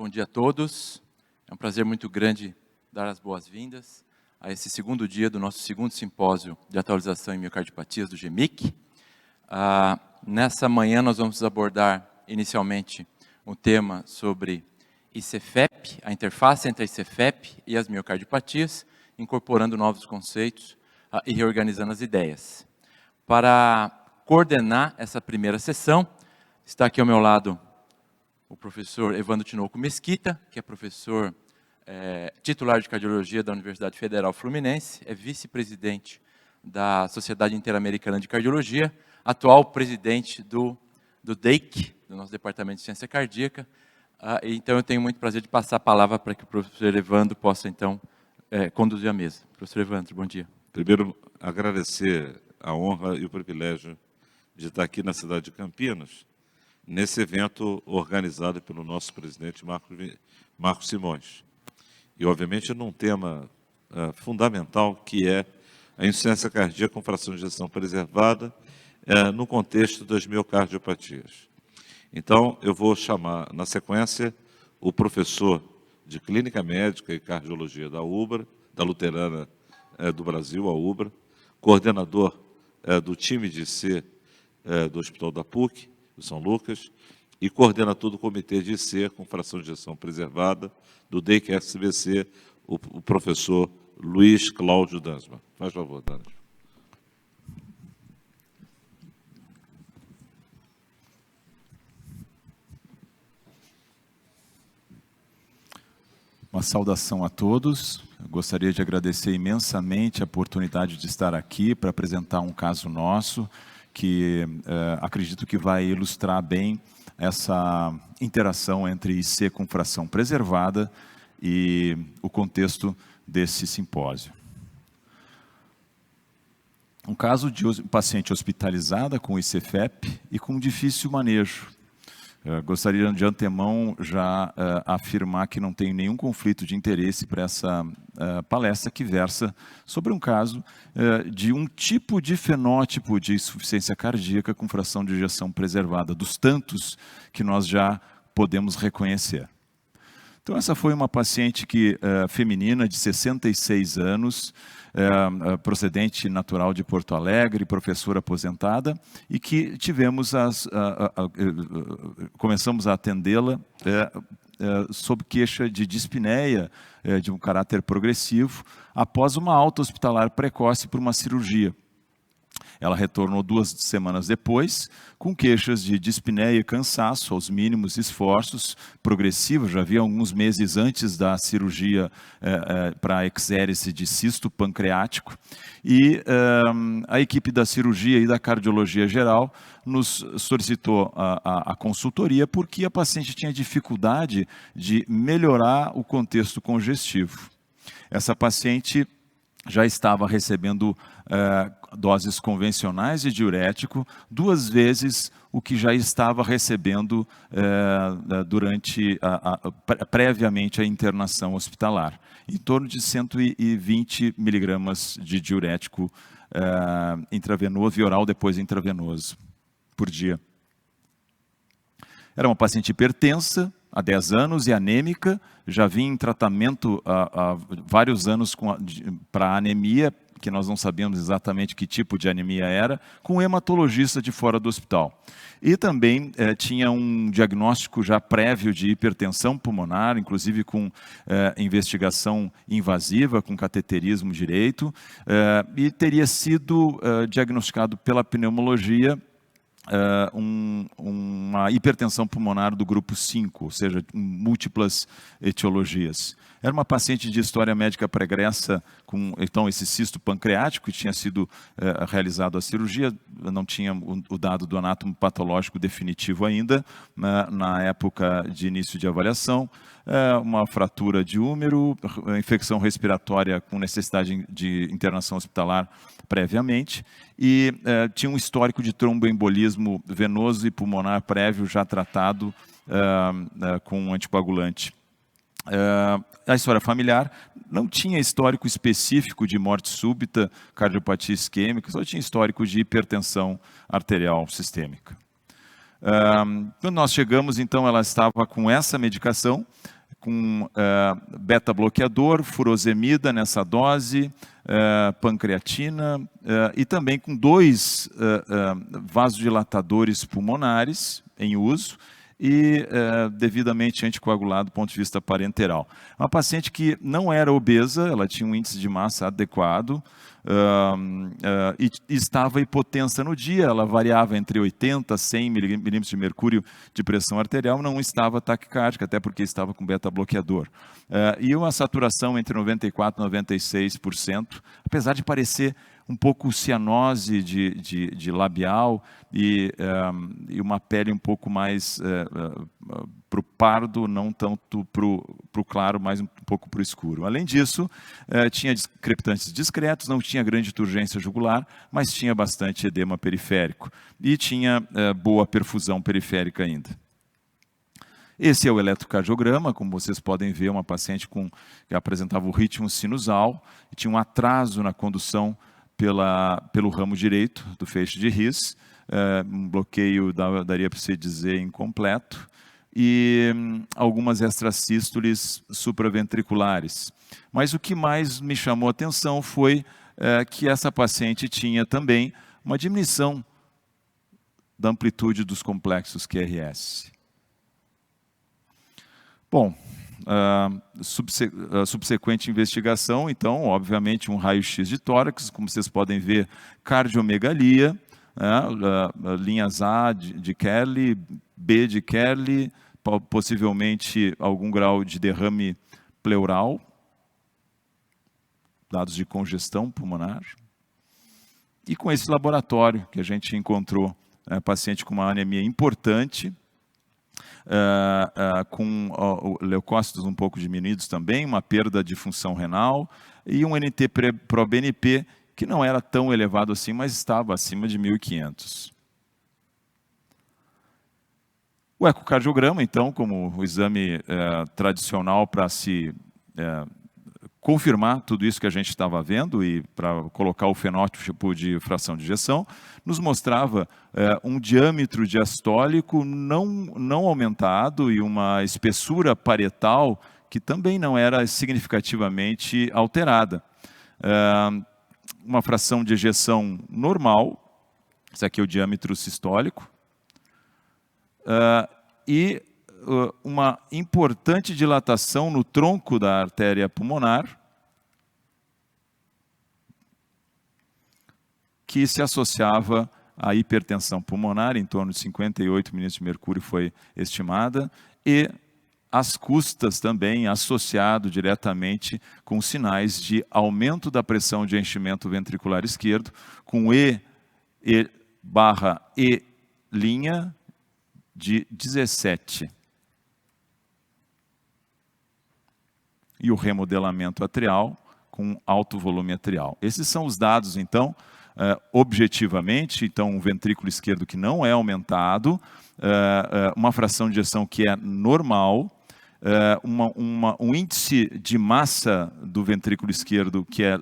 bom dia a todos. É um prazer muito grande dar as boas-vindas a esse segundo dia do nosso segundo simpósio de atualização em miocardiopatias do GMIC. Nessa manhã nós vamos abordar inicialmente um tema sobre ICFEP, a interface entre a ICFEP e as miocardiopatias, incorporando novos conceitos e reorganizando as ideias. Para coordenar essa primeira sessão, está aqui ao meu lado o professor Evandro Tinoco Mesquita, que é professor titular de cardiologia da Universidade Federal Fluminense, é vice-presidente da Sociedade Interamericana de Cardiologia, atual presidente do DEIC, do nosso Departamento de Ciência Cardíaca. Então, eu tenho muito prazer de passar a palavra para que o professor Evandro possa, então, conduzir a mesa. Professor Evandro, bom dia. Primeiro, agradecer a honra e o privilégio de estar aqui na cidade de Campinas, nesse evento organizado pelo nosso presidente Marcos Simões. E, obviamente, num tema fundamental, que é a insuficiência cardíaca com fração de ejeção preservada no contexto das miocardiopatias. Então, eu vou chamar, na sequência, o professor de Clínica Médica e Cardiologia da UBRA, da Luterana do Brasil, a UBRA, coordenador do time de IC do Hospital da PUC, do São Lucas, e coordena todo o comitê de IC com fração de ejeção preservada do DEIC-SBC, o professor Luiz Cláudio Dansma. Faz favor, Dansma. Uma saudação a todos. Eu gostaria de agradecer imensamente a oportunidade de estar aqui para apresentar um caso nosso, que acredito que vai ilustrar bem essa interação entre IC com fração preservada e o contexto desse simpósio. Um caso de paciente hospitalizada com ICFEP e com difícil manejo. Gostaria de antemão já afirmar que não tenho nenhum conflito de interesse para essa palestra que versa sobre um caso de um tipo de fenótipo de insuficiência cardíaca com fração de ejeção preservada, dos tantos que nós já podemos reconhecer. Então, essa foi uma paciente feminina de 66 anos, procedente natural de Porto Alegre, professora aposentada, e que começamos a atendê-la sob queixa de dispneia de um caráter progressivo, após uma alta hospitalar precoce por uma cirurgia. Ela retornou 2 semanas depois, com queixas de dispneia e cansaço aos mínimos esforços, progressivo, já havia alguns meses antes da cirurgia para a exérese de cisto pancreático. E a equipe da cirurgia e da cardiologia geral nos solicitou a consultoria porque a paciente tinha dificuldade de melhorar o contexto congestivo. Essa paciente já estava recebendo doses convencionais de diurético, 2 vezes o que já estava recebendo previamente a internação hospitalar, em torno de 120 miligramas de diurético intravenoso, via oral, depois intravenoso, por dia. Era uma paciente hipertensa, há 10 anos, e anêmica, já vinha em tratamento há vários anos para anemia, que nós não sabíamos exatamente que tipo de anemia era, com um hematologista de fora do hospital. E também tinha um diagnóstico já prévio de hipertensão pulmonar, inclusive com investigação invasiva, com cateterismo direito, e teria sido diagnosticado pela pneumologia uma hipertensão pulmonar do grupo 5, ou seja, múltiplas etiologias. Era uma paciente de história médica pregressa com então esse cisto pancreático, que tinha sido realizado a cirurgia, não tinha o dado do anátomo patológico definitivo ainda, na época de início de avaliação, uma fratura de úmero, infecção respiratória com necessidade de internação hospitalar previamente, e tinha um histórico de tromboembolismo venoso e pulmonar prévio já tratado com anticoagulante. A história familiar não tinha histórico específico de morte súbita, cardiopatia isquêmica, só tinha histórico de hipertensão arterial sistêmica. Quando nós chegamos, então, ela estava com essa medicação, com beta-bloqueador, furosemida nessa dose, pancreatina, e também com 2 vasodilatadores pulmonares em uso, e devidamente anticoagulado do ponto de vista parenteral. Uma paciente que não era obesa, ela tinha um índice de massa adequado, e estava hipotensa no dia, ela variava entre 80 a 100 milímetros de mercúrio de pressão arterial, não estava taquicárdica, até porque estava com beta-bloqueador. E uma saturação entre 94% e 96%, apesar de parecer um pouco cianose de labial e uma pele um pouco mais para o pardo, não tanto para o claro, mas um pouco para o escuro. Além disso, tinha crepitantes discretos, não tinha grande turgência jugular, mas tinha bastante edema periférico e tinha boa perfusão periférica ainda. Esse é o eletrocardiograma, como vocês podem ver, uma paciente que apresentava o ritmo sinusal, e tinha um atraso na condução pelo ramo direito do feixe de His, um bloqueio, daria para se dizer, incompleto, e algumas extrasístoles supraventriculares. Mas o que mais me chamou a atenção foi que essa paciente tinha também uma diminuição da amplitude dos complexos QRS. Bom, subsequente investigação, então, obviamente, um raio-x de tórax, como vocês podem ver, cardiomegalia, linhas A de Kerley, B de Kerley, possivelmente algum grau de derrame pleural, dados de congestão pulmonar. E com esse laboratório que a gente encontrou, paciente com uma anemia importante, com leucócitos um pouco diminuídos também, uma perda de função renal e um NT-proBNP que não era tão elevado assim, mas estava acima de 1.500. O ecocardiograma, então, como o exame tradicional para se confirmar tudo isso que a gente estava vendo e para colocar o fenótipo de fração de ejeção, nos mostrava um diâmetro diastólico não aumentado e uma espessura parietal que também não era significativamente alterada. Uma fração de ejeção normal, esse aqui é o diâmetro sistólico, e uma importante dilatação no tronco da artéria pulmonar, que se associava à hipertensão pulmonar, em torno de 58 milímetros de mercúrio foi estimada, e às custas também associado diretamente com sinais de aumento da pressão de enchimento ventricular esquerdo, com E linha de 17. E o remodelamento atrial com alto volume atrial. Esses são os dados, então, objetivamente, então um ventrículo esquerdo que não é aumentado, uma fração de ejeção que é normal, um índice de massa do ventrículo esquerdo que é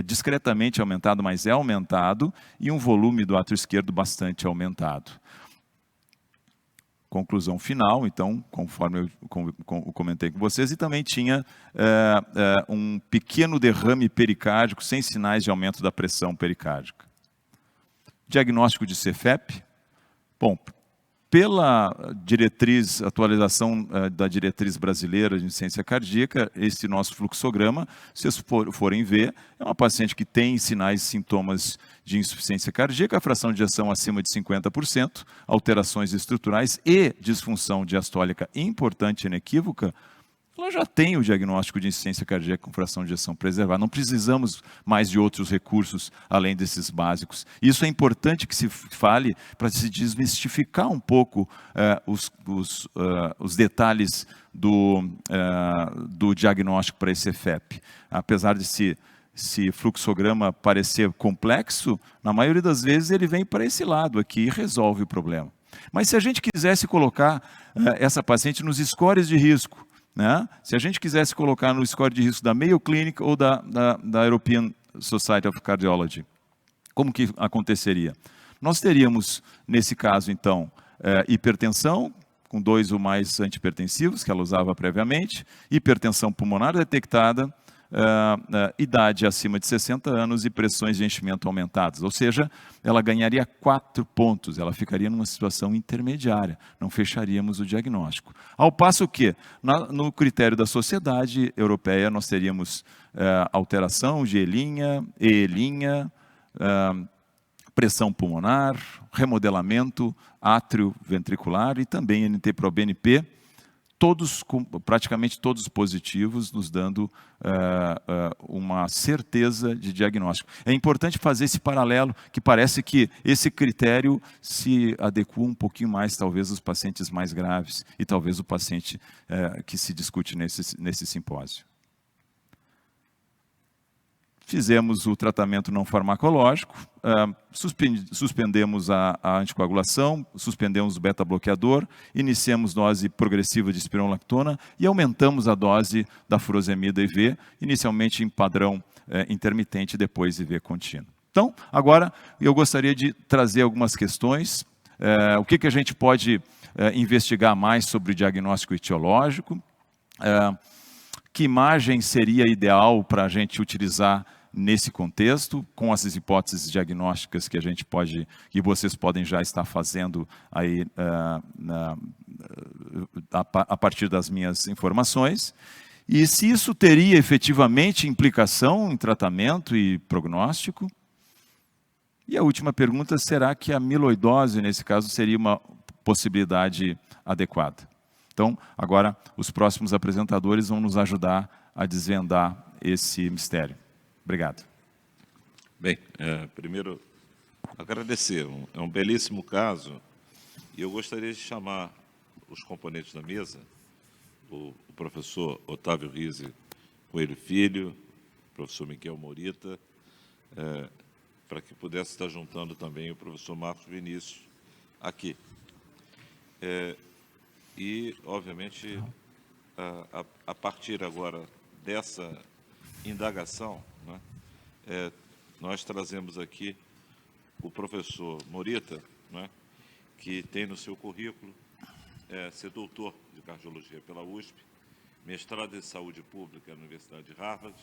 discretamente aumentado, mas é aumentado, e um volume do átrio esquerdo bastante aumentado. Conclusão final, então, conforme eu comentei com vocês, e também tinha um pequeno derrame pericárdico sem sinais de aumento da pressão pericárdica. Diagnóstico de Cefep. Bom, pela atualização da diretriz brasileira de insuficiência cardíaca, esse nosso fluxograma, se vocês forem ver, é uma paciente que tem sinais e sintomas de insuficiência cardíaca, a fração de ejeção acima de 50%, alterações estruturais e disfunção diastólica importante e inequívoca, ela já tem o diagnóstico de insuficiência cardíaca com fração de ejeção preservada. Não precisamos mais de outros recursos além desses básicos. Isso é importante que se fale para se desmistificar um pouco os detalhes do diagnóstico para esse EFEP. Apesar de se fluxograma parecer complexo, na maioria das vezes ele vem para esse lado aqui e resolve o problema. Mas se a gente quisesse colocar essa paciente nos scores de risco, né? Se a gente quisesse colocar no score de risco da Mayo Clinic ou da European Society of Cardiology, como que aconteceria? Nós teríamos, nesse caso, então, hipertensão com 2 ou mais antipertensivos que ela usava previamente, hipertensão pulmonar detectada, idade acima de 60 anos e pressões de enchimento aumentadas. Ou seja, ela ganharia 4 pontos, ela ficaria numa situação intermediária, não fecharíamos o diagnóstico. Ao passo que, no critério da Sociedade Europeia, nós teríamos alteração de E', pressão pulmonar, remodelamento átrio-ventricular e também NT-proBNP, praticamente todos positivos, nos dando uma certeza de diagnóstico. É importante fazer esse paralelo, que parece que esse critério se adequa um pouquinho mais, talvez, aos pacientes mais graves e talvez o paciente que se discute nesse simpósio. Fizemos o tratamento não farmacológico, suspendemos a anticoagulação, suspendemos o beta-bloqueador, iniciamos dose progressiva de espironolactona e aumentamos a dose da furosemida IV, inicialmente em padrão intermitente, depois IV contínuo. Então, agora eu gostaria de trazer algumas questões. O que a gente pode investigar mais sobre o diagnóstico etiológico? Que imagem seria ideal para a gente utilizar nesse contexto, com essas hipóteses diagnósticas que que vocês podem já estar fazendo aí a partir das minhas informações, e se isso teria efetivamente implicação em tratamento e prognóstico. E a última pergunta, será que a amiloidose, nesse caso, seria uma possibilidade adequada? Então, agora, os próximos apresentadores vão nos ajudar a desvendar esse mistério. Obrigado. Bem, primeiro, agradecer. É um belíssimo caso. E eu gostaria de chamar os componentes da mesa, o professor Otávio Rizzi Coelho Filho, o professor Miguel Morita, para que pudesse estar juntando também o professor Marcos Vinícius aqui. E, obviamente, a partir agora dessa indagação, né, nós trazemos aqui o professor Morita, né, que tem no seu currículo ser doutor de cardiologia pela USP, mestrado em saúde pública na Universidade de Harvard,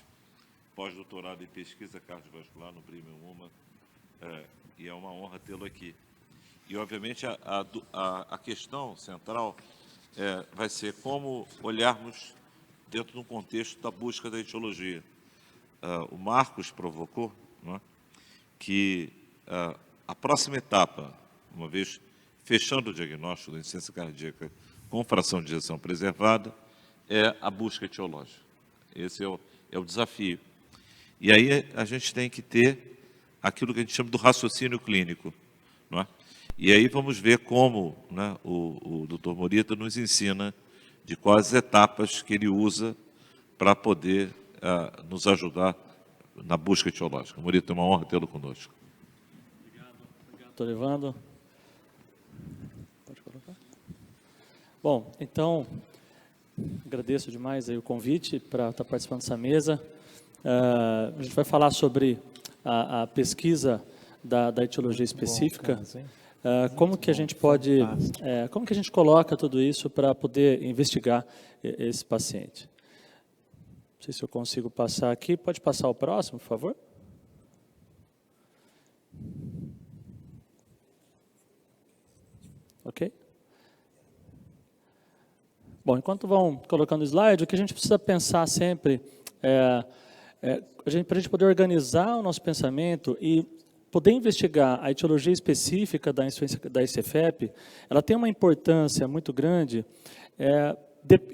pós-doutorado em pesquisa cardiovascular no Brigham Women, e é uma honra tê-lo aqui. E, obviamente, a questão central vai ser como olharmos dentro de um contexto da busca da etiologia. O Marcos provocou, né, que a próxima etapa, uma vez fechando o diagnóstico da insuficiência cardíaca com fração de ejeção preservada, é a busca etiológica. Esse é o desafio. E aí a gente tem que ter aquilo que a gente chama do raciocínio clínico, não é? E aí vamos ver como, né, o Dr. Morita nos ensina de quais etapas que ele usa para poder nos ajudar na busca etiológica. Morita, é uma honra tê-lo conosco. Obrigado, doutor Evandro. Pode colocar. Bom, então, agradeço demais aí o convite para estar participando dessa mesa. A gente vai falar sobre a pesquisa da etiologia específica. Como que a gente pode, como que a gente coloca tudo isso para poder investigar esse paciente? Não sei se eu consigo passar aqui. Pode passar o próximo, por favor? Ok? Bom, enquanto vão colocando o slide, o que a gente precisa pensar sempre para a gente poder organizar o nosso pensamento e poder investigar a etiologia específica da insuficiência da ICFEP, ela tem uma importância muito grande,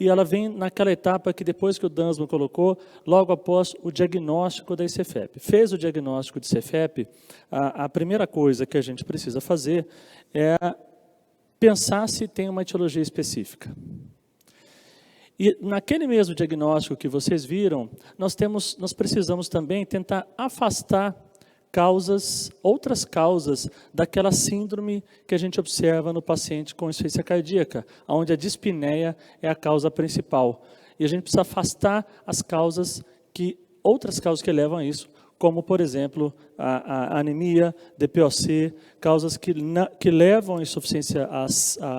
e ela vem naquela etapa que depois que o Dansman colocou, logo após o diagnóstico da ICFEP. Fez o diagnóstico de ICFEP, a primeira coisa que a gente precisa fazer é pensar se tem uma etiologia específica. E naquele mesmo diagnóstico que vocês viram, nós precisamos também tentar afastar outras causas daquela síndrome que a gente observa no paciente com insuficiência cardíaca, onde a dispneia é a causa principal. E a gente precisa afastar outras causas que levam a isso, como, por exemplo, a anemia, DPOC, causas que levam a insuficiência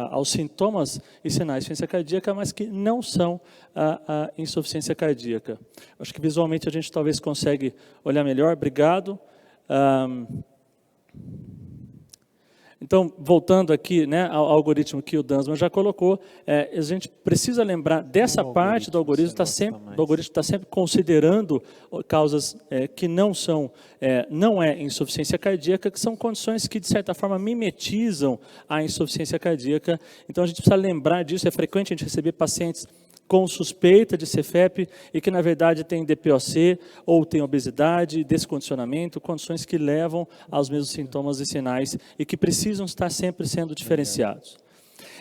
aos sintomas e sinais de insuficiência cardíaca, mas que não são a insuficiência cardíaca. Acho que visualmente a gente talvez consegue olhar melhor. Obrigado. Então, voltando aqui, né, ao algoritmo que o Dansman já colocou, a gente precisa lembrar dessa parte do algoritmo, o algoritmo está sempre considerando causas que não é insuficiência cardíaca, que são condições que, de certa forma, mimetizam a insuficiência cardíaca. Então, a gente precisa lembrar disso. É frequente a gente receber pacientes com suspeita de CFEP e que, na verdade, tem DPOC ou tem obesidade, descondicionamento, condições que levam aos mesmos sintomas e sinais e que precisam estar sempre sendo diferenciados.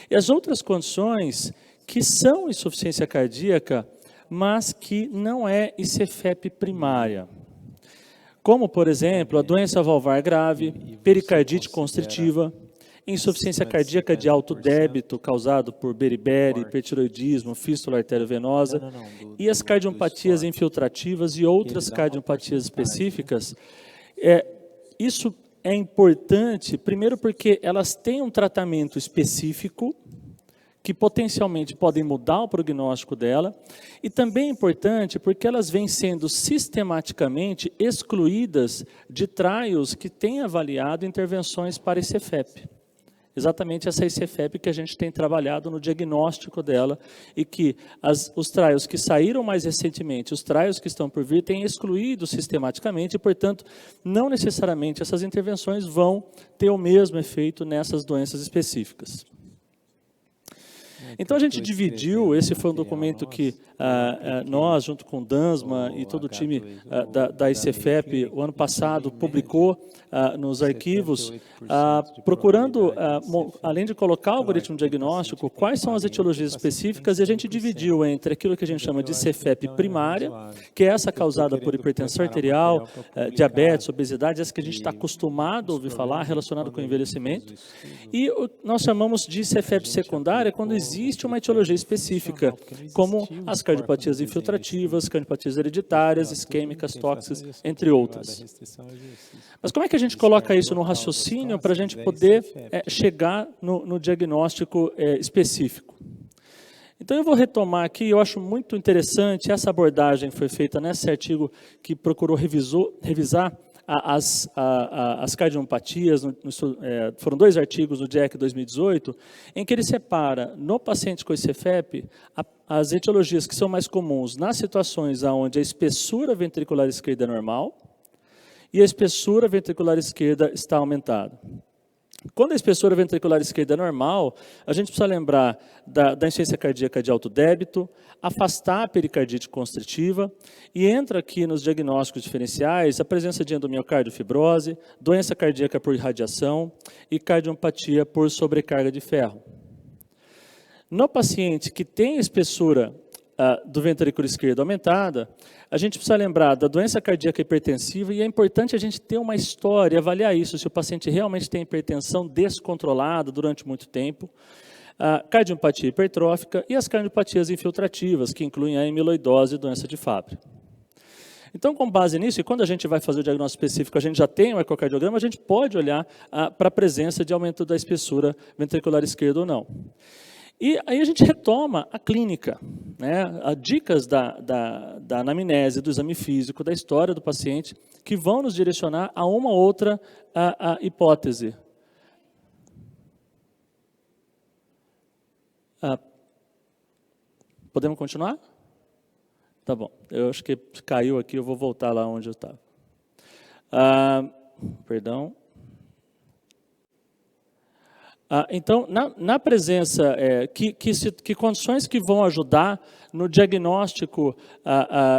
E as outras condições que são insuficiência cardíaca, mas que não é ICFEP primária, como, por exemplo, a doença valvar grave, pericardite constritiva, insuficiência cardíaca de alto débito causado por beriberi, hipertiroidismo, fístula arteriovenosa e as cardiompatias infiltrativas e outras cardiompatias específicas. Isso é importante, primeiro porque elas têm um tratamento específico que potencialmente podem mudar o prognóstico dela, e também é importante porque elas vêm sendo sistematicamente excluídas de trials que têm avaliado intervenções para ICFEP. Exatamente essa ICFEP que a gente tem trabalhado no diagnóstico dela e que os trials que saíram mais recentemente, os trials que estão por vir, têm excluído sistematicamente e, portanto, não necessariamente essas intervenções vão ter o mesmo efeito nessas doenças específicas. Então, a gente dividiu, esse foi um documento que nós, junto com o Dansman e todo o time da ICFEP, o ano passado, publicou nos arquivos, procurando, além de colocar o algoritmo diagnóstico, quais são as etiologias específicas, e a gente dividiu entre aquilo que a gente chama de CFEP primária, que é essa causada por hipertensão arterial, diabetes, obesidade, essa que a gente está acostumado a ouvir falar, relacionado com o envelhecimento, e nós chamamos de CFEP secundária, quando existe uma etiologia específica, como as cardiopatias infiltrativas, cardiopatias hereditárias, isquêmicas, tóxicas, entre outras. Mas como é que a gente coloca isso no raciocínio para a gente poder chegar no diagnóstico específico? Então, eu vou retomar aqui, eu acho muito interessante essa abordagem que foi feita nesse artigo que procurou revisar as cardiompatias, foram 2 artigos no JACC 2018, em que ele separa no paciente com ICFEP as etiologias que são mais comuns nas situações onde a espessura ventricular esquerda é normal e a espessura ventricular esquerda está aumentada. Quando a espessura ventricular esquerda é normal, a gente precisa lembrar da insuficiência cardíaca de alto débito, afastar a pericardite constritiva, e entra aqui nos diagnósticos diferenciais a presença de endomiocardofibrose, doença cardíaca por irradiação e cardiopatia por sobrecarga de ferro. No paciente que tem espessura do ventrículo esquerdo aumentada, a gente precisa lembrar da doença cardíaca hipertensiva, e é importante a gente ter uma história, avaliar isso, se o paciente realmente tem hipertensão descontrolada durante muito tempo, a cardiopatia hipertrófica e as cardiopatias infiltrativas, que incluem a amiloidose e doença de Fabry. Então, com base nisso, e quando a gente vai fazer o diagnóstico específico, a gente já tem um ecocardiograma, a gente pode olhar para a presença de aumento da espessura ventricular esquerda ou não. E aí a gente retoma a clínica, né? Dicas da anamnese, do exame físico, da história do paciente, que vão nos direcionar a uma ou outra hipótese. Podemos continuar? Tá bom, eu acho que caiu aqui, eu vou voltar lá onde eu estava. Perdão. Então, na presença, que condições que vão ajudar no diagnóstico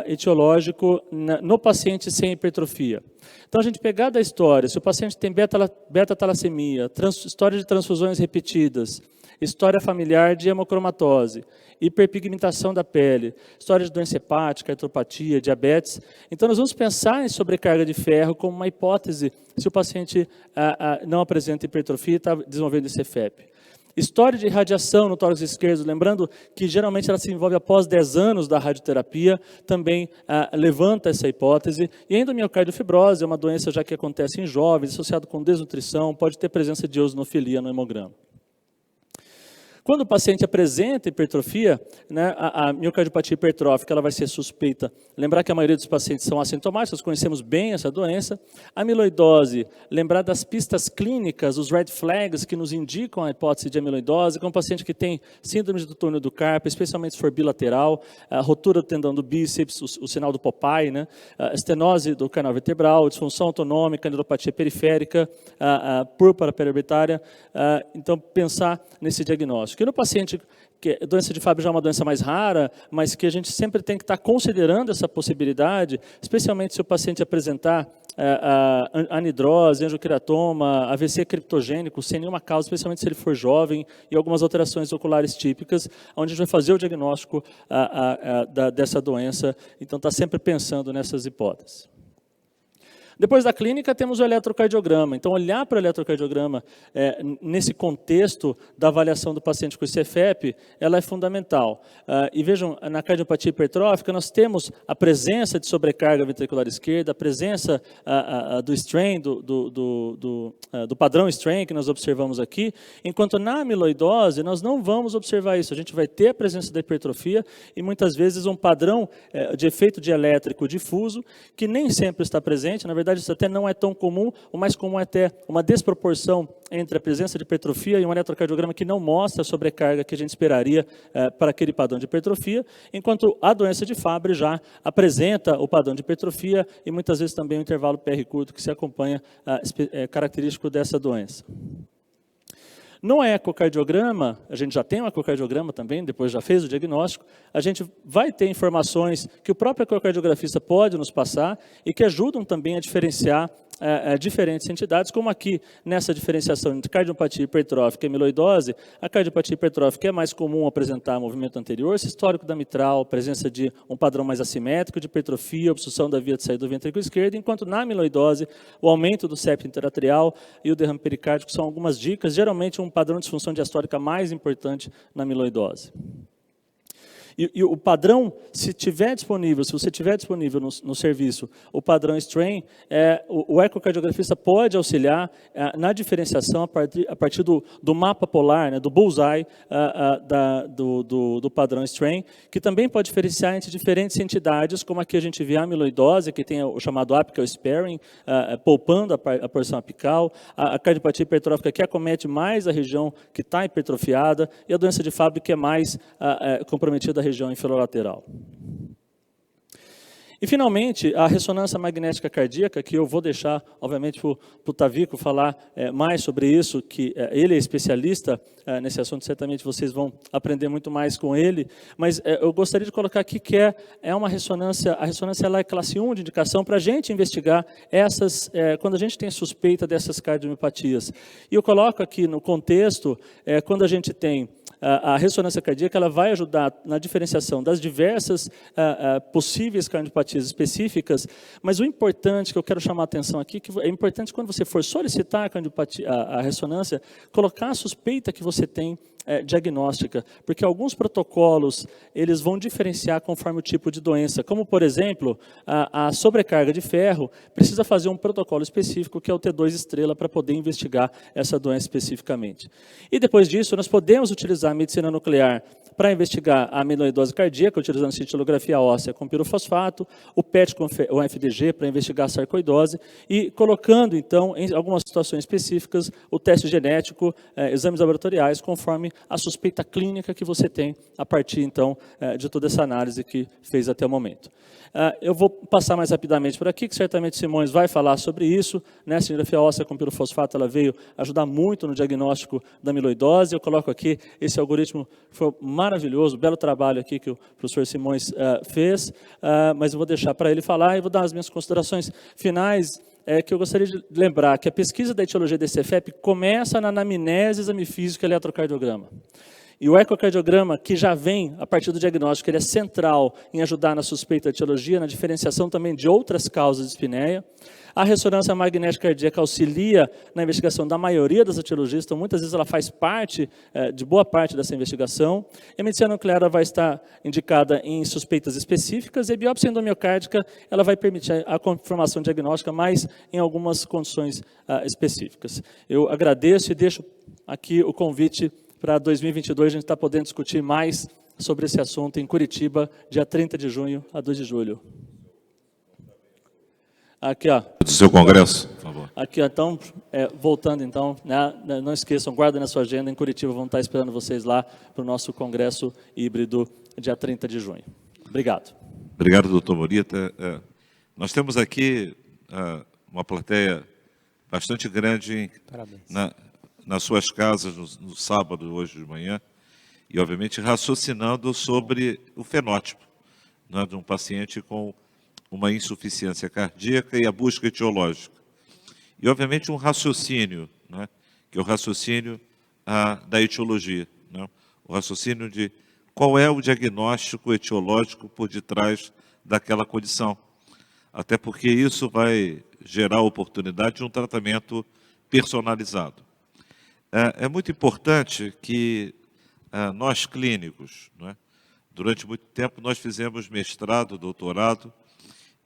etiológico no paciente sem hipertrofia? Então, a gente pegar da história, se o paciente tem beta-talassemia, história de transfusões repetidas, história familiar de hemocromatose, hiperpigmentação da pele, história de doença hepática, artropatia, diabetes. Então, nós vamos pensar em sobrecarga de ferro como uma hipótese se o paciente não apresenta hipertrofia e está desenvolvendo ICFEP. História de radiação no tórax esquerdo, lembrando que geralmente ela se envolve após 10 anos da radioterapia, também levanta essa hipótese. E a endomiocardifibrose é uma doença já que acontece em jovens, associado com desnutrição, pode ter presença de eosinofilia no hemograma. Quando o paciente apresenta hipertrofia, né, a miocardiopatia hipertrófica ela vai ser suspeita. Lembrar que a maioria dos pacientes são assintomáticos, nós conhecemos bem essa doença. A amiloidose, lembrar das pistas clínicas, os red flags que nos indicam a hipótese de amiloidose, que é um paciente que tem síndrome do túnel do carpo, especialmente se for bilateral, a rotura do tendão do bíceps, o sinal do Popeye, né, a estenose do canal vertebral, disfunção autonômica, neuropatia periférica, a púrpura periorbitária. Então, pensar nesse diagnóstico. Que no paciente, que a doença de Fabry já é uma doença mais rara, mas que a gente sempre tem que estar considerando essa possibilidade, especialmente se o paciente apresentar anidrose, angioqueratoma, AVC criptogênico, sem nenhuma causa, especialmente se ele for jovem, e algumas alterações oculares típicas, onde a gente vai fazer o diagnóstico dessa doença. Então, está sempre pensando nessas hipóteses. Depois da clínica, temos o eletrocardiograma. Então, olhar para o eletrocardiograma nesse contexto da avaliação do paciente com CFEP, ela é fundamental. E vejam, na cardiopatia hipertrófica, nós temos a presença de sobrecarga ventricular esquerda, a presença do strain, do padrão strain que nós observamos aqui, enquanto na amiloidose, nós não vamos observar isso. A gente vai ter a presença da hipertrofia e, muitas vezes, um padrão de efeito dielétrico difuso, que nem sempre está presente. Na verdade, isso até não é tão comum. O mais comum é ter uma desproporção entre a presença de hipertrofia e um eletrocardiograma que não mostra a sobrecarga que a gente esperaria para aquele padrão de hipertrofia, enquanto a doença de Fabry já apresenta o padrão de hipertrofia e muitas vezes também o intervalo PR curto que se acompanha característico dessa doença. No ecocardiograma, a gente já tem um ecocardiograma também, depois já fez o diagnóstico, a gente vai ter informações que o próprio ecocardiografista pode nos passar e que ajudam também a diferenciar diferentes entidades, como aqui nessa diferenciação entre cardiopatia hipertrófica e amiloidose. A cardiopatia hipertrófica é mais comum apresentar movimento anterior, histórico da mitral, presença de um padrão mais assimétrico de hipertrofia, obstrução da via de saída do ventrículo esquerdo, enquanto na amiloidose o aumento do septo interatrial e o derrame pericárdico são algumas dicas, geralmente um padrão de disfunção diastólica mais importante na amiloidose. E o padrão, se você tiver disponível no serviço, o padrão strain, o ecocardiografista pode auxiliar na diferenciação a partir do mapa polar, né, do bullseye do padrão strain, que também pode diferenciar entre diferentes entidades, como aqui a gente vê a amiloidose, que tem o chamado apical sparing, poupando a porção apical, a cardiopatia hipertrófica que acomete mais a região que está hipertrofiada, e a doença de Fabry que é mais comprometida a região inferolateral. E, finalmente, a ressonância magnética cardíaca, que eu vou deixar, obviamente, para o Tavico falar mais sobre isso, que ele é especialista nesse assunto, certamente vocês vão aprender muito mais com ele, mas eu gostaria de colocar aqui que é uma ressonância, a ressonância ela é classe 1 de indicação para a gente investigar essas, quando a gente tem suspeita dessas cardiomiopatias. E eu coloco aqui no contexto, quando a gente tem a ressonância cardíaca, ela vai ajudar na diferenciação das diversas possíveis cardiopatias específicas, mas o importante que eu quero chamar a atenção aqui, que é importante quando você for solicitar a ressonância, colocar a suspeita que você tem diagnóstica, porque alguns protocolos eles vão diferenciar conforme o tipo de doença, como por exemplo, a sobrecarga de ferro precisa fazer um protocolo específico que é o T2 estrela para poder investigar essa doença especificamente. E depois disso, nós podemos utilizar a medicina nuclear para investigar a amiloidose cardíaca, utilizando cintilografia óssea com pirofosfato, o PET com o FDG para investigar a sarcoidose e colocando, então, em algumas situações específicas, o teste genético, exames laboratoriais, conforme a suspeita clínica que você tem a partir, então, de toda essa análise que fez até o momento. Eu vou passar mais rapidamente por aqui, que certamente Simões vai falar sobre isso. A cintilografia óssea com pirofosfato ela veio ajudar muito no diagnóstico da amiloidose. Eu coloco aqui esse algoritmo, foi maravilhoso, belo trabalho aqui que o professor Simões fez, mas eu vou deixar para ele falar e vou dar as minhas considerações finais, que eu gostaria de lembrar que a pesquisa da etiologia desse CFEP começa na anamnese, exame físico e eletrocardiograma. E o ecocardiograma, que já vem a partir do diagnóstico, ele é central em ajudar na suspeita da etiologia, na diferenciação também de outras causas de espinéia. A ressonância magnética cardíaca auxilia na investigação da maioria das etiologias, então muitas vezes ela faz parte de boa parte dessa investigação. E a medicina nuclear vai estar indicada em suspeitas específicas, e a biópsia endomiocárdica ela vai permitir a confirmação diagnóstica, mas em algumas condições específicas. Eu agradeço e deixo aqui o convite para 2022, a gente está podendo discutir mais sobre esse assunto em Curitiba, dia 30 de junho a 2 de julho. Aqui, ó. Do seu congresso, por favor. Aqui, ó, então, voltando então, né, não esqueçam, guardem na sua agenda, em Curitiba vão estar esperando vocês lá para o nosso congresso híbrido, dia 30 de junho. Obrigado. Obrigado, doutor Morita. Nós temos aqui uma plateia bastante grande nas suas casas, no sábado, hoje de manhã, e, obviamente, raciocinando sobre o fenótipo, né, de um paciente com uma insuficiência cardíaca e a busca etiológica. E, obviamente, um raciocínio, né, que é o raciocínio da etiologia, né, o raciocínio de qual é o diagnóstico etiológico por detrás daquela condição. Até porque isso vai gerar a oportunidade de um tratamento personalizado. É muito importante que nós clínicos, né, durante muito tempo nós fizemos mestrado, doutorado,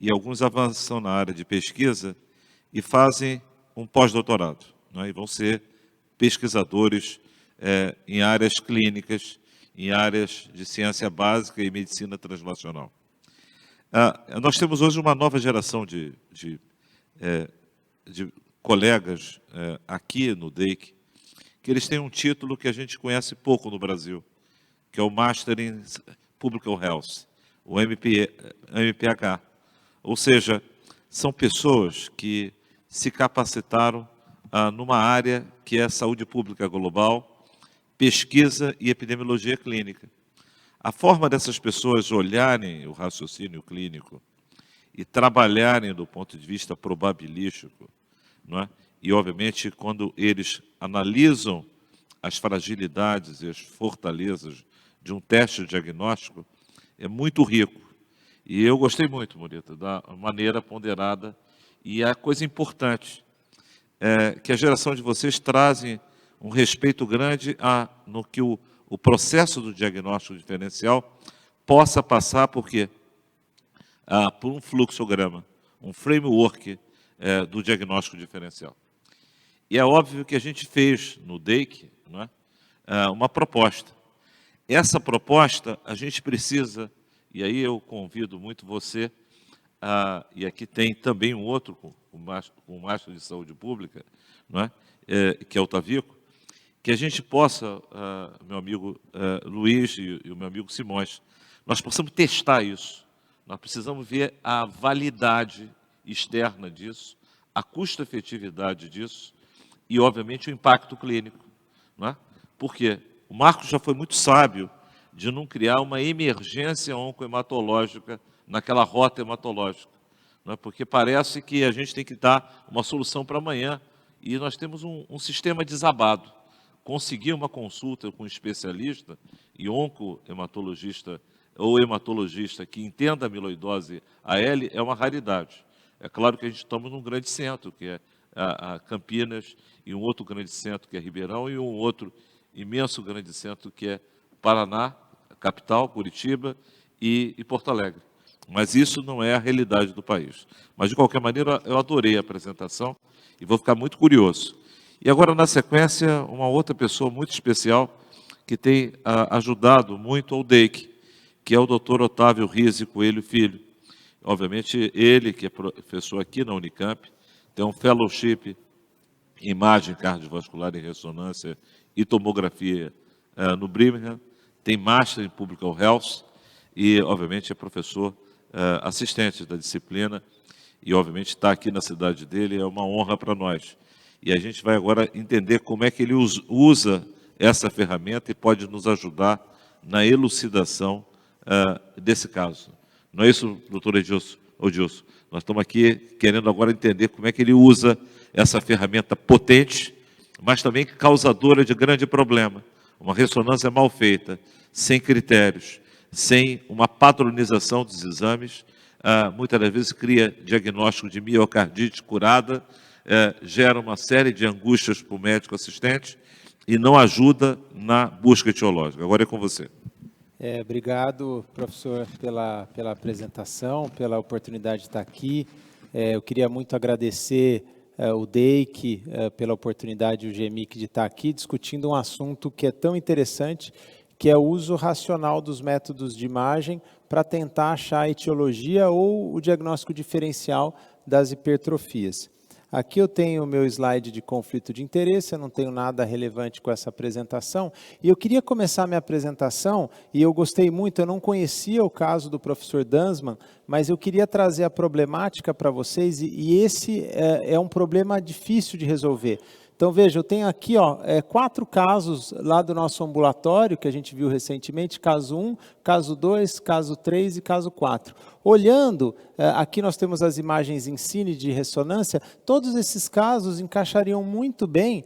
e alguns avançam na área de pesquisa e fazem um pós-doutorado, né, e vão ser pesquisadores em áreas clínicas, em áreas de ciência básica e medicina translacional. Nós temos hoje uma nova geração de colegas aqui no DEIC, que eles têm um título que a gente conhece pouco no Brasil, que é o Master in Public Health, o MPH. Ou seja, são pessoas que se capacitaram numa área que é saúde pública global, pesquisa e epidemiologia clínica. A forma dessas pessoas olharem o raciocínio clínico e trabalharem do ponto de vista probabilístico, não é? E, obviamente, quando eles analisam as fragilidades e as fortalezas de um teste diagnóstico, é muito rico. E eu gostei muito, Morita, da maneira ponderada. E a coisa importante é que a geração de vocês trazem um respeito grande no que o processo do diagnóstico diferencial possa passar por um fluxograma, um framework do diagnóstico diferencial. E é óbvio que a gente fez no DEIC, não é, uma proposta. Essa proposta a gente precisa, e aí eu convido muito você, e aqui tem também um outro, o Master de Saúde Pública, não é, que é o Tavico, que a gente possa, meu amigo Luiz e o meu amigo Simões, nós possamos testar isso. Nós precisamos ver a validade externa disso, a custo-efetividade disso e, obviamente, o impacto clínico. Não é? Porque o Marcos já foi muito sábio de não criar uma emergência oncohematológica naquela rota hematológica. Não é? Porque parece que a gente tem que dar uma solução para amanhã e nós temos um sistema desabado. Conseguir uma consulta com um especialista e oncohematologista ou hematologista que entenda a amiloidose AL é uma raridade. É claro que a gente estamos num grande centro, que é a Campinas, e um outro grande centro, que é Ribeirão, e um outro imenso grande centro, que é Paraná, capital, Curitiba e Porto Alegre. Mas isso não é a realidade do país. Mas, de qualquer maneira, eu adorei a apresentação e vou ficar muito curioso. E agora, na sequência, uma outra pessoa muito especial que tem ajudado muito ao DEIC, que é o Dr. Otávio Rizzi Coelho Filho. Obviamente, ele, que é professor aqui na Unicamp, tem um fellowship em imagem cardiovascular e ressonância e tomografia no Birmingham, tem Master em Public Health e, obviamente, é professor assistente da disciplina e, obviamente, está aqui na cidade dele, é uma honra para nós. E a gente vai agora entender como é que ele usa essa ferramenta e pode nos ajudar na elucidação desse caso. Não é isso, doutor Odilson? Nós estamos aqui querendo agora entender como é que ele usa essa ferramenta potente, mas também causadora de grande problema, Uma ressonância mal feita, sem critérios, sem uma padronização dos exames, muitas das vezes cria diagnóstico de miocardite curada, gera uma série de angústias para o médico assistente e não ajuda na busca etiológica. Agora é com você. Obrigado, professor, pela apresentação, pela oportunidade de estar aqui. Eu queria muito agradecer o DEIC pela oportunidade, o GEMIC, de estar aqui discutindo um assunto que é tão interessante, que é o uso racional dos métodos de imagem para tentar achar a etiologia ou o diagnóstico diferencial das hipertrofias. Aqui eu tenho o meu slide de conflito de interesse, eu não tenho nada relevante com essa apresentação. E eu queria começar minha apresentação, e eu gostei muito, eu não conhecia o caso do professor Dansman, mas eu queria trazer a problemática para vocês, e esse é um problema difícil de resolver. Então, veja, eu tenho aqui 4 casos lá do nosso ambulatório, que a gente viu recentemente, caso 1, caso 2, caso 3 e caso 4. Olhando, aqui nós temos as imagens em cine de ressonância, todos esses casos encaixariam muito bem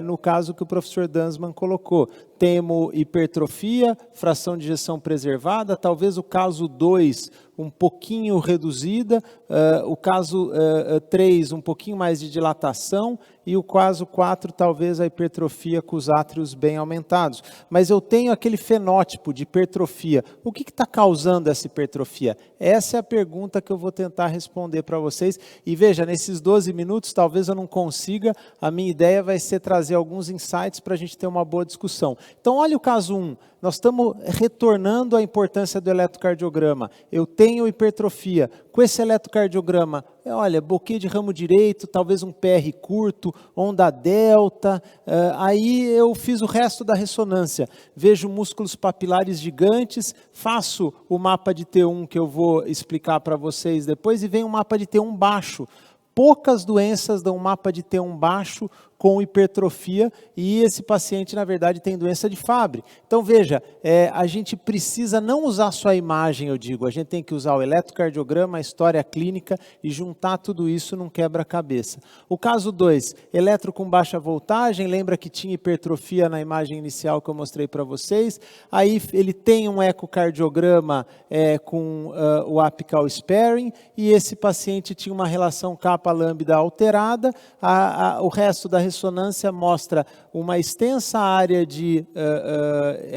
no caso que o professor Dansman colocou. Temos hipertrofia, fração de ejeção preservada, talvez o caso 2 um pouquinho reduzida, o caso 3 um pouquinho mais de dilatação e o caso 4 talvez a hipertrofia com os átrios bem aumentados. Mas eu tenho aquele fenótipo de hipertrofia. O que está causando essa hipertrofia? Essa é a pergunta que eu vou tentar responder para vocês. E veja, nesses 12 minutos talvez eu não consiga, a minha ideia vai ser trazer alguns insights para a gente ter uma boa discussão. Então olha o caso 1. Nós estamos retornando à importância do eletrocardiograma. Eu tenho hipertrofia. Com esse eletrocardiograma, olha, bloqueio de ramo direito, talvez um PR curto, onda delta. Aí eu fiz o resto da ressonância. Vejo músculos papilares gigantes, faço o mapa de T1 que eu vou explicar para vocês depois e vem um mapa de T1 baixo. Poucas doenças dão um mapa de T1 baixo com hipertrofia e esse paciente, na verdade, tem doença de Fabry. Então, veja, a gente precisa não usar só a imagem, eu digo, a gente tem que usar o eletrocardiograma, a história clínica e juntar tudo isso num quebra-cabeça. O caso 2, eletro com baixa voltagem, lembra que tinha hipertrofia na imagem inicial que eu mostrei para vocês, aí ele tem um ecocardiograma com o apical sparing e esse paciente tinha uma relação capa-lambda alterada, o resto da ressonância mostra uma extensa área de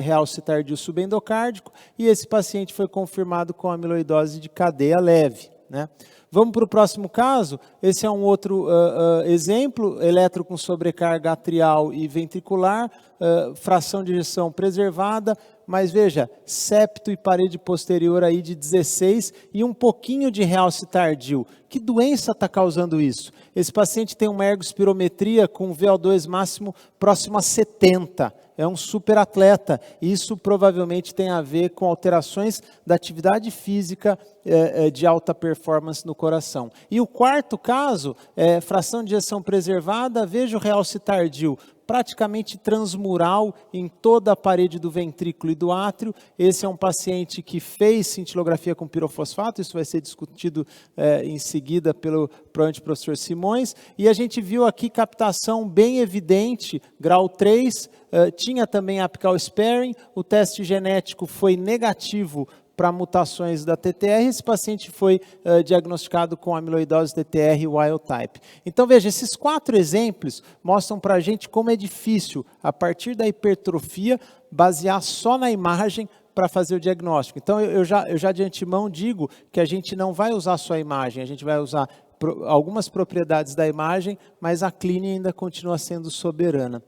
realce tardio subendocárdico e esse paciente foi confirmado com amiloidose de cadeia leve, né? Vamos para o próximo caso. Esse é um outro exemplo, eletro com sobrecarga atrial e ventricular, fração de ejeção preservada, mas veja, septo e parede posterior aí de 16 e um pouquinho de realce tardio. Que doença está causando isso? Esse paciente tem uma ergospirometria com VO2 máximo próximo a 70. É um super atleta. Isso provavelmente tem a ver com alterações da atividade física de alta performance no coração. E o quarto caso, fração de ejeção preservada, veja o realce tardio, praticamente transmural em toda a parede do ventrículo e do átrio. Esse é um paciente que fez cintilografia com pirofosfato, isso vai ser discutido em seguida pelo professor Simões. E a gente viu aqui captação bem evidente, grau 3, tinha também apical sparing, o teste genético foi negativo para mutações da TTR, esse paciente foi diagnosticado com amiloidose TTR wild type. Então veja, esses 4 exemplos mostram para a gente como é difícil, a partir da hipertrofia, basear só na imagem para fazer o diagnóstico. Então eu já de antemão digo que a gente não vai usar só a imagem, a gente vai usar algumas propriedades da imagem, mas a clínica ainda continua sendo soberana.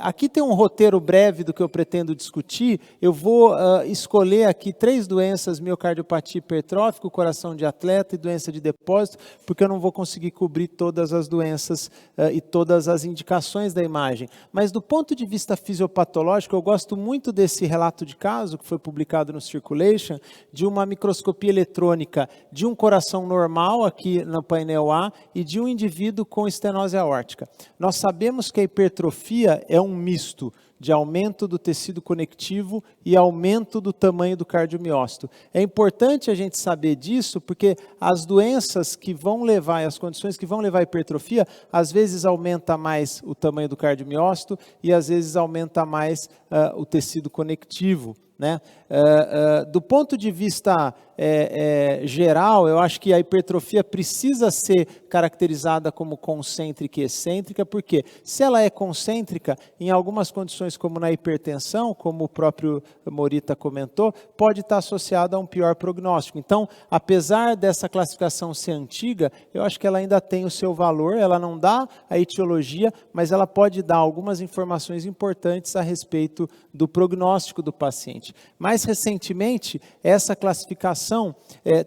Aqui tem um roteiro breve do que eu pretendo discutir. Eu vou escolher aqui 3 doenças: miocardiopatia hipertrófica, coração de atleta e doença de depósito, porque eu não vou conseguir cobrir todas as doenças e todas as indicações da imagem. Mas do ponto de vista fisiopatológico, eu gosto muito desse relato de caso, que foi publicado no Circulation, de uma microscopia eletrônica de um coração normal, aqui no painel painel A e de um indivíduo com estenose aórtica. Nós sabemos que a hipertrofia é um misto de aumento do tecido conectivo e aumento do tamanho do cardiomiócito. É importante a gente saber disso, porque as doenças que vão levar, as condições que vão levar à hipertrofia, às vezes aumenta mais o tamanho do cardiomiócito e às vezes aumenta mais o tecido conectivo, né? Do ponto de vista geral, eu acho que a hipertrofia precisa ser caracterizada como concêntrica e excêntrica, porque se ela é concêntrica, em algumas condições como na hipertensão, como o próprio Morita comentou, pode estar associada a um pior prognóstico. Então, apesar dessa classificação ser antiga, eu acho que ela ainda tem o seu valor, ela não dá a etiologia, mas ela pode dar algumas informações importantes a respeito do prognóstico do paciente. Mais recentemente, essa classificação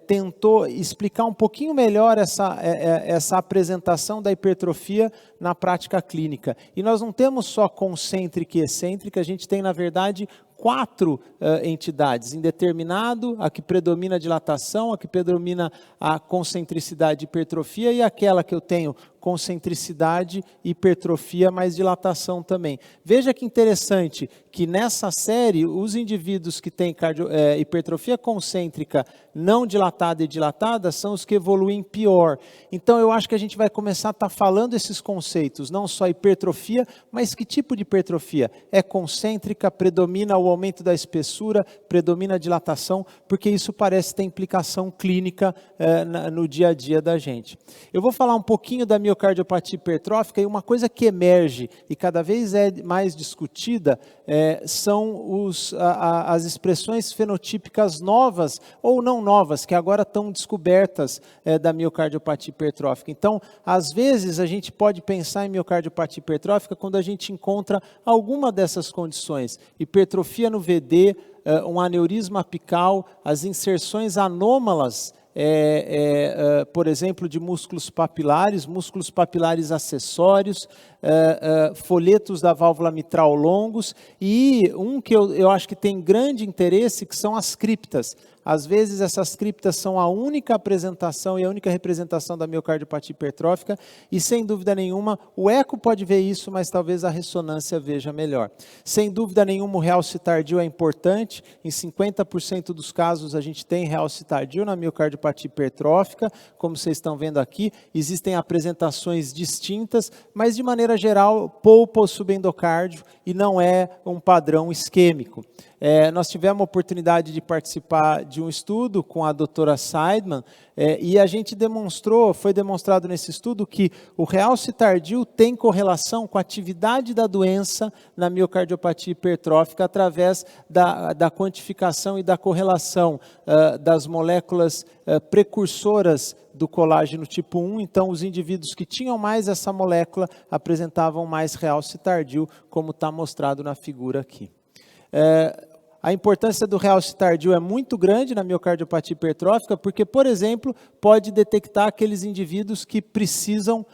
tentou explicar um pouquinho melhor essa apresentação da hipertrofia na prática clínica. E nós não temos só concêntrica e excêntrica, a gente tem, na verdade, 4 entidades: indeterminado, a que predomina a dilatação, a que predomina a concentricidade e hipertrofia, e aquela que eu tenho concentricidade, hipertrofia, mais dilatação também. Veja que interessante que nessa série, os indivíduos que têm hipertrofia concêntrica não dilatada e dilatada são os que evoluem pior. Então eu acho que a gente vai começar a estar falando esses conceitos, não só hipertrofia, mas que tipo de hipertrofia? É concêntrica, predomina o aumento da espessura, predomina a dilatação, porque isso parece ter implicação clínica no dia a dia da gente. Eu vou falar um pouquinho da miocardiopatia hipertrófica, e uma coisa que emerge e cada vez é mais discutida são as expressões fenotípicas novas ou não novas, que agora estão descobertas da miocardiopatia hipertrófica. Então, às vezes, a gente pode pensar em miocardiopatia hipertrófica quando a gente encontra alguma dessas condições: hipertrofia no VD, um aneurisma apical, as inserções anômalas, por exemplo, de músculos papilares acessórios, folhetos da válvula mitral longos, e um que eu acho que tem grande interesse, que são as criptas. Às vezes essas criptas são a única apresentação e a única representação da miocardiopatia hipertrófica, e sem dúvida nenhuma, o eco pode ver isso, mas talvez a ressonância veja melhor. Sem dúvida nenhuma, o realce tardio é importante. Em 50% dos casos a gente tem realce tardio na miocardiopatia hipertrófica, como vocês estão vendo aqui. Existem apresentações distintas, mas de maneira geral poupa o subendocárdio e não é um padrão isquêmico. Nós tivemos a oportunidade de participar de um estudo com a doutora Seidman, e a gente foi demonstrado nesse estudo que o realce tardio tem correlação com a atividade da doença na miocardiopatia hipertrófica através da quantificação e da correlação das moléculas precursoras do colágeno tipo 1, então os indivíduos que tinham mais essa molécula apresentavam mais realce tardio, como está mostrado na figura aqui. A importância do realce tardio é muito grande na miocardiopatia hipertrófica, porque, por exemplo, pode detectar aqueles indivíduos que precisam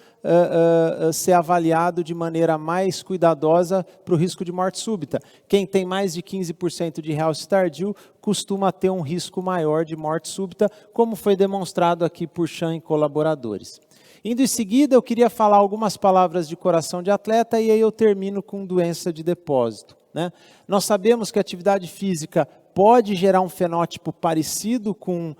ser avaliado de maneira mais cuidadosa para o risco de morte súbita. Quem tem mais de 15% de realce tardio costuma ter um risco maior de morte súbita, como foi demonstrado aqui por Chan e colaboradores. Indo em seguida, eu queria falar algumas palavras de coração de atleta, e aí eu termino com doença de depósito, né? Nós sabemos que a atividade física pode gerar um fenótipo parecido com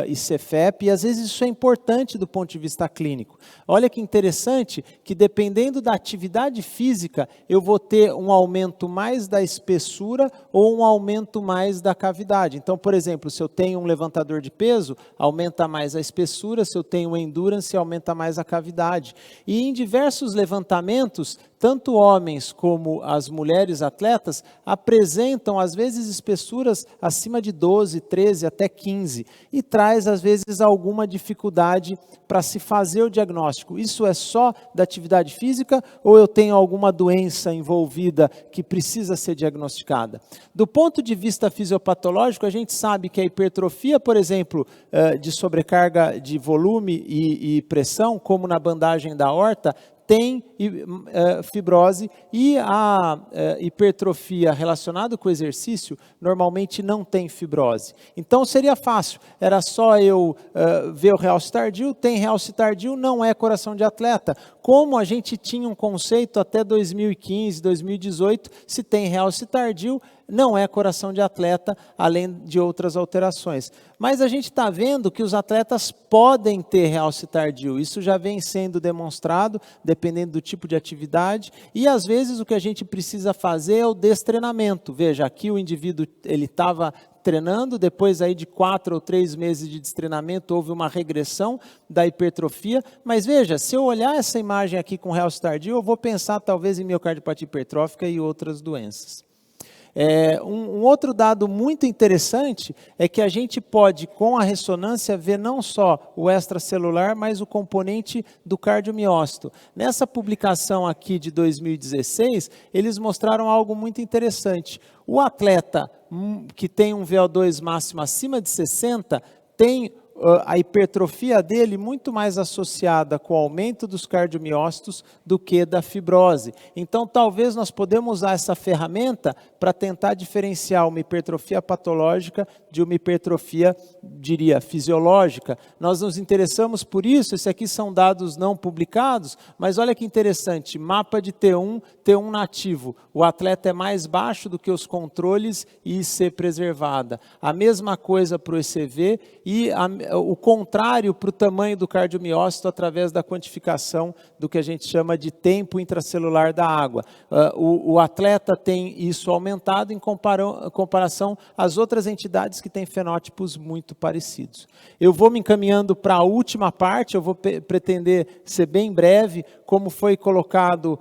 ICFEP, e às vezes isso é importante do ponto de vista clínico. Olha que interessante que, dependendo da atividade física, eu vou ter um aumento mais da espessura ou um aumento mais da cavidade. Então, por exemplo, se eu tenho um levantador de peso, aumenta mais a espessura; se eu tenho um endurance, aumenta mais a cavidade. E em diversos levantamentos, tanto homens como as mulheres atletas apresentam, às vezes, espessuras acima de 12, 13, até 15, e traz, às vezes, alguma dificuldade para se fazer o diagnóstico. Isso é só da atividade física ou eu tenho alguma doença envolvida que precisa ser diagnosticada? Do ponto de vista fisiopatológico, a gente sabe que a hipertrofia, por exemplo, de sobrecarga de volume e pressão, como na bandagem da aorta, tem fibrose, e a hipertrofia relacionada com o exercício normalmente não tem fibrose. Então seria fácil, era só eu ver o realce tardio, tem realce tardio, não é coração de atleta. Como a gente tinha um conceito até 2015, 2018, se tem realce tardio, não é coração de atleta, além de outras alterações. Mas a gente está vendo que os atletas podem ter realce tardio, isso já vem sendo demonstrado, dependendo do tipo de atividade, e às vezes o que a gente precisa fazer é o destreinamento. Veja, aqui o indivíduo ele estava treinando, depois aí de 4 ou 3 meses de destreinamento houve uma regressão da hipertrofia, mas veja, se eu olhar essa imagem aqui com realce tardio, eu vou pensar talvez em miocardiopatia hipertrófica e outras doenças. Um outro dado muito interessante é que a gente pode, com a ressonância, ver não só o extracelular, mas o componente do cardiomiócito. Nessa publicação aqui de 2016, eles mostraram algo muito interessante. O atleta que tem um VO2 máximo acima de 60, tem a hipertrofia dele muito mais associada com o aumento dos cardiomiócitos do que da fibrose. Então, talvez nós podemos usar essa ferramenta para tentar diferenciar uma hipertrofia patológica de uma hipertrofia, diria, fisiológica. Nós nos interessamos por isso, esses aqui são dados não publicados, mas olha que interessante, mapa de T1 nativo. O atleta é mais baixo do que os controles e IC preservada. A mesma coisa para o ECV e o contrário para o tamanho do cardiomiócito através da quantificação do que a gente chama de tempo intracelular da água. O atleta tem isso aumentado em comparação às outras entidades que têm fenótipos muito parecidos. Eu vou me encaminhando para a última parte, eu vou pretender ser bem breve. Como foi colocado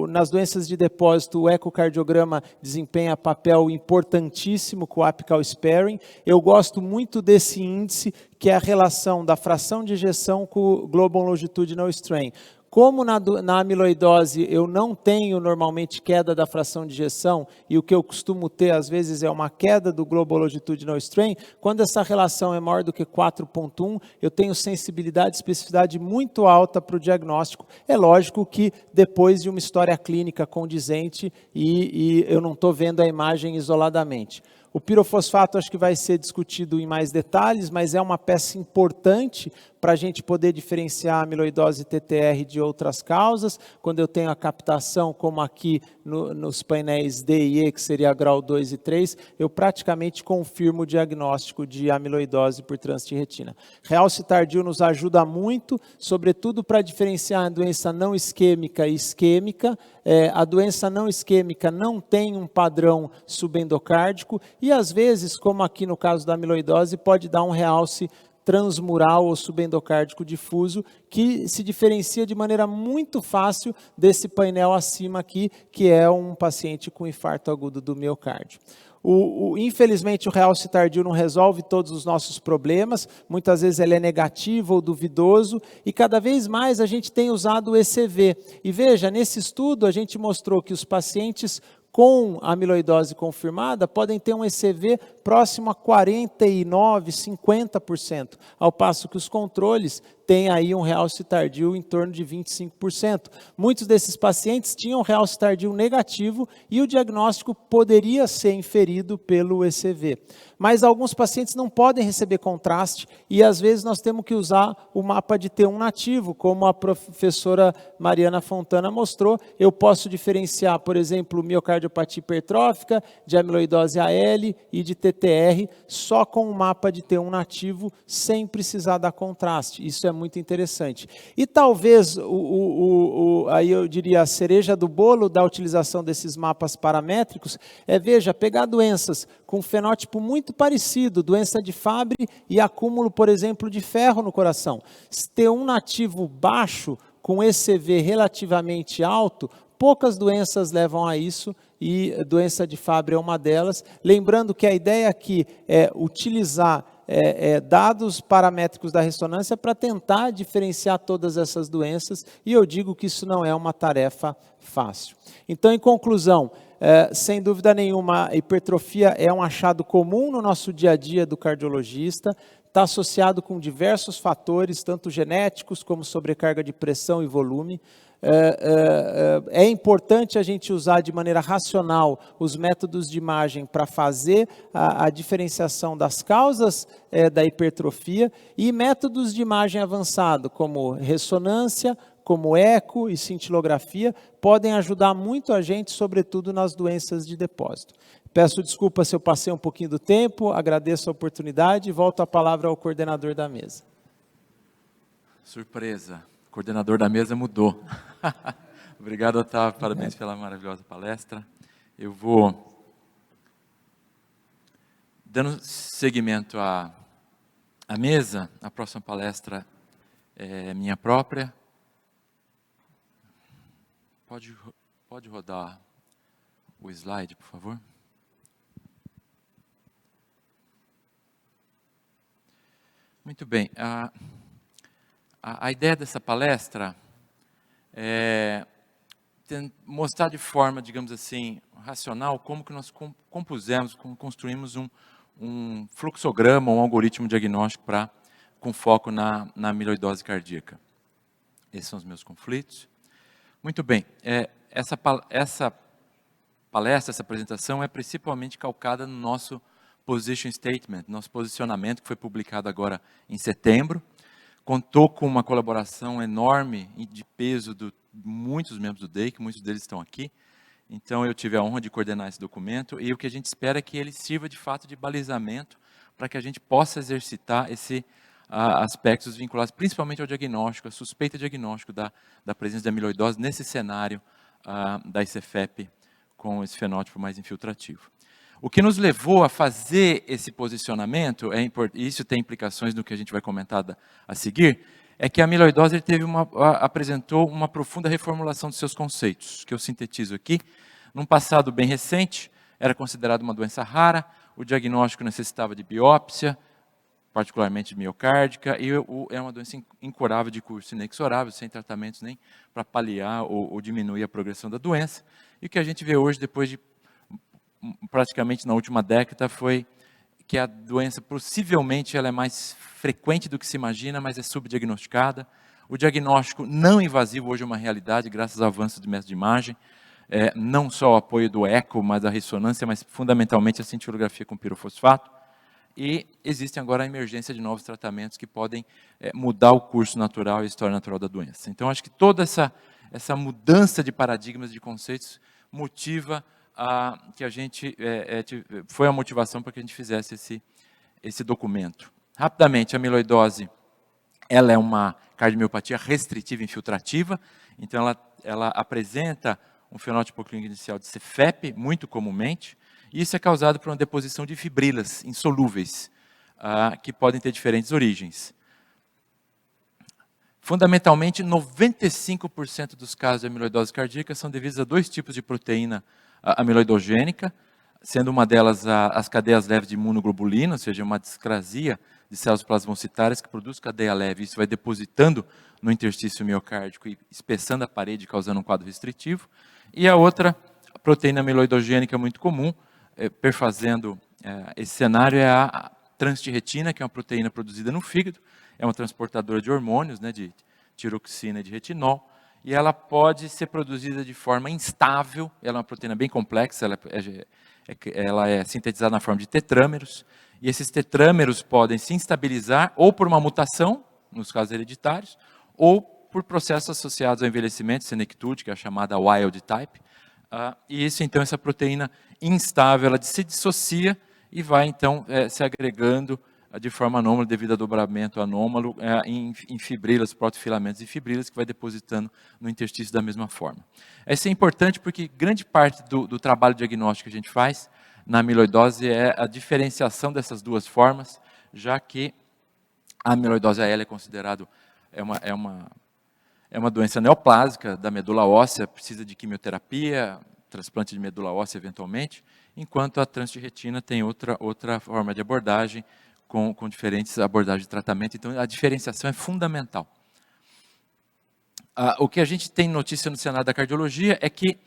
nas doenças de depósito, o ecocardiograma desempenha papel importantíssimo com o apical sparing. Eu gosto muito desse índice, que é a relação da fração de ejeção com o Global Longitudinal Strain. Como na amiloidose eu não tenho normalmente queda da fração de ejeção, e o que eu costumo ter às vezes é uma queda do Global Longitudinal Strain, quando essa relação é maior do que 4,1, eu tenho sensibilidade e especificidade muito alta para o diagnóstico. É lógico que depois de uma história clínica condizente e eu não estou vendo a imagem isoladamente. O pirofosfato acho que vai ser discutido em mais detalhes, mas é uma peça importante para a gente poder diferenciar a amiloidose TTR de outras causas. Quando eu tenho a captação, como aqui nos painéis D e E, que seria grau 2 e 3, eu praticamente confirmo o diagnóstico de amiloidose por trânsito de retina. Realce tardio nos ajuda muito, sobretudo para diferenciar a doença não isquêmica e isquêmica. A doença não isquêmica não tem um padrão subendocárdico e, às vezes, como aqui no caso da amiloidose, pode dar um realce transmural ou subendocárdico difuso, que se diferencia de maneira muito fácil desse painel acima aqui, que é um paciente com infarto agudo do miocárdio. Infelizmente, o realce tardio não resolve todos os nossos problemas, muitas vezes ele é negativo ou duvidoso, e cada vez mais a gente tem usado o ECV. E veja, nesse estudo a gente mostrou que os pacientes com amiloidose confirmada podem ter um ECV próximo a 49%, 50%, ao passo que os controles têm aí um realce tardio em torno de 25%. Muitos desses pacientes tinham realce tardio negativo e o diagnóstico poderia ser inferido pelo ECV. Mas alguns pacientes não podem receber contraste e às vezes nós temos que usar o mapa de T1 nativo, como a professora Mariana Fontana mostrou. Eu posso diferenciar, por exemplo, miocardiopatia hipertrófica, de amiloidose AL e de TTR, só com o mapa de T1 nativo, sem precisar dar contraste. Isso é muito interessante. E talvez, aí eu diria, a cereja do bolo da utilização desses mapas paramétricos veja, pegar doenças com fenótipo muito parecido, doença de Fabry e acúmulo, por exemplo, de ferro no coração. T1 nativo baixo, com ECV relativamente alto, poucas doenças levam a isso e doença de Fabry é uma delas. Lembrando que a ideia aqui é utilizar dados paramétricos da ressonância para tentar diferenciar todas essas doenças, e eu digo que isso não é uma tarefa fácil. Então, em conclusão, sem dúvida nenhuma, a hipertrofia é um achado comum no nosso dia a dia do cardiologista, está associado com diversos fatores, tanto genéticos como sobrecarga de pressão e volume. É importante a gente usar de maneira racional os métodos de imagem para fazer a diferenciação das causas da hipertrofia e métodos de imagem avançado, como ressonância, como eco e cintilografia, podem ajudar muito a gente, sobretudo nas doenças de depósito. Peço desculpa se eu passei um pouquinho do tempo, agradeço a oportunidade e volto a palavra ao coordenador da mesa. Surpresa, o coordenador da mesa mudou. Obrigado, Otávio, parabéns pela maravilhosa palestra. Eu vou, dando seguimento à mesa, a próxima palestra é minha própria. Pode rodar o slide, por favor? Muito bem. A ideia dessa palestra é mostrar de forma, digamos assim, racional, como que nós compusemos, como construímos um fluxograma, um algoritmo diagnóstico com foco na amiloidose cardíaca. Esses são os meus conflitos. Muito bem, essa palestra, essa apresentação é principalmente calcada no nosso Position Statement, nosso posicionamento, que foi publicado agora em setembro. Contou com uma colaboração enorme de peso de muitos membros do DEIC, muitos deles estão aqui. Então, eu tive a honra de coordenar esse documento e o que a gente espera é que ele sirva de fato de balizamento para que a gente possa exercitar aspectos vinculados principalmente ao diagnóstico, a suspeita diagnóstico da presença de amiloidose nesse cenário da ICFEP com esse fenótipo mais infiltrativo. O que nos levou a fazer esse posicionamento, e isso tem implicações no que a gente vai comentar a seguir, é que a amiloidose apresentou uma profunda reformulação de seus conceitos, que eu sintetizo aqui. Num passado bem recente, era considerado uma doença rara, o diagnóstico necessitava de biópsia, particularmente miocárdica, e é uma doença incurável de curso inexorável, sem tratamentos nem para paliar ou diminuir a progressão da doença. E o que a gente vê hoje, depois de praticamente na última década, foi que a doença possivelmente ela é mais frequente do que se imagina, mas é subdiagnosticada. O diagnóstico não invasivo hoje é uma realidade, graças ao avanço do método de imagem, não só o apoio do eco, mas a ressonância, mas fundamentalmente a cintilografia com pirofosfato. E existem agora a emergência de novos tratamentos que podem mudar o curso natural e a história natural da doença. Então, acho que toda essa mudança de paradigmas, de conceitos, motiva que a gente foi a motivação para que a gente fizesse esse documento. Rapidamente, a amiloidose ela é uma cardiomiopatia restritiva infiltrativa, então ela apresenta um fenótipo clínico inicial de CFEP, muito comumente, e isso é causado por uma deposição de fibrilas insolúveis, que podem ter diferentes origens. Fundamentalmente, 95% dos casos de amiloidose cardíaca são devidos a dois tipos de proteína amiloidogênica, sendo uma delas as cadeias leves de imunoglobulina, ou seja, uma discrasia de células plasmocitárias que produz cadeia leve. Isso vai depositando no interstício miocárdico e espessando a parede, causando um quadro restritivo. E a outra, a proteína amiloidogênica muito comum, perfazendo esse cenário, é a transtirretina, que é uma proteína produzida no fígado, é uma transportadora de hormônios, de tiroxina e de retinol, e ela pode ser produzida de forma instável, ela é uma proteína bem complexa, ela é sintetizada na forma de tetrâmeros, e esses tetrâmeros podem se instabilizar ou por uma mutação, nos casos hereditários, ou por processos associados ao envelhecimento, senectude, que é a chamada wild type, e isso, então, essa proteína instável, ela se dissocia e vai, então, se agregando de forma anômala, devido a dobramento anômalo, em fibrilas, protofilamentos e fibrilas, que vai depositando no interstício da mesma forma. Isso é importante porque grande parte do trabalho diagnóstico que a gente faz na amiloidose é a diferenciação dessas duas formas, já que a amiloidose AL é considerado uma doença neoplásica da medula óssea, precisa de quimioterapia, transplante de medula óssea eventualmente, enquanto a transtirretina tem outra forma de abordagem, com diferentes abordagens de tratamento. Então, a diferenciação é fundamental. O que a gente tem notícia no cenário da cardiologia é que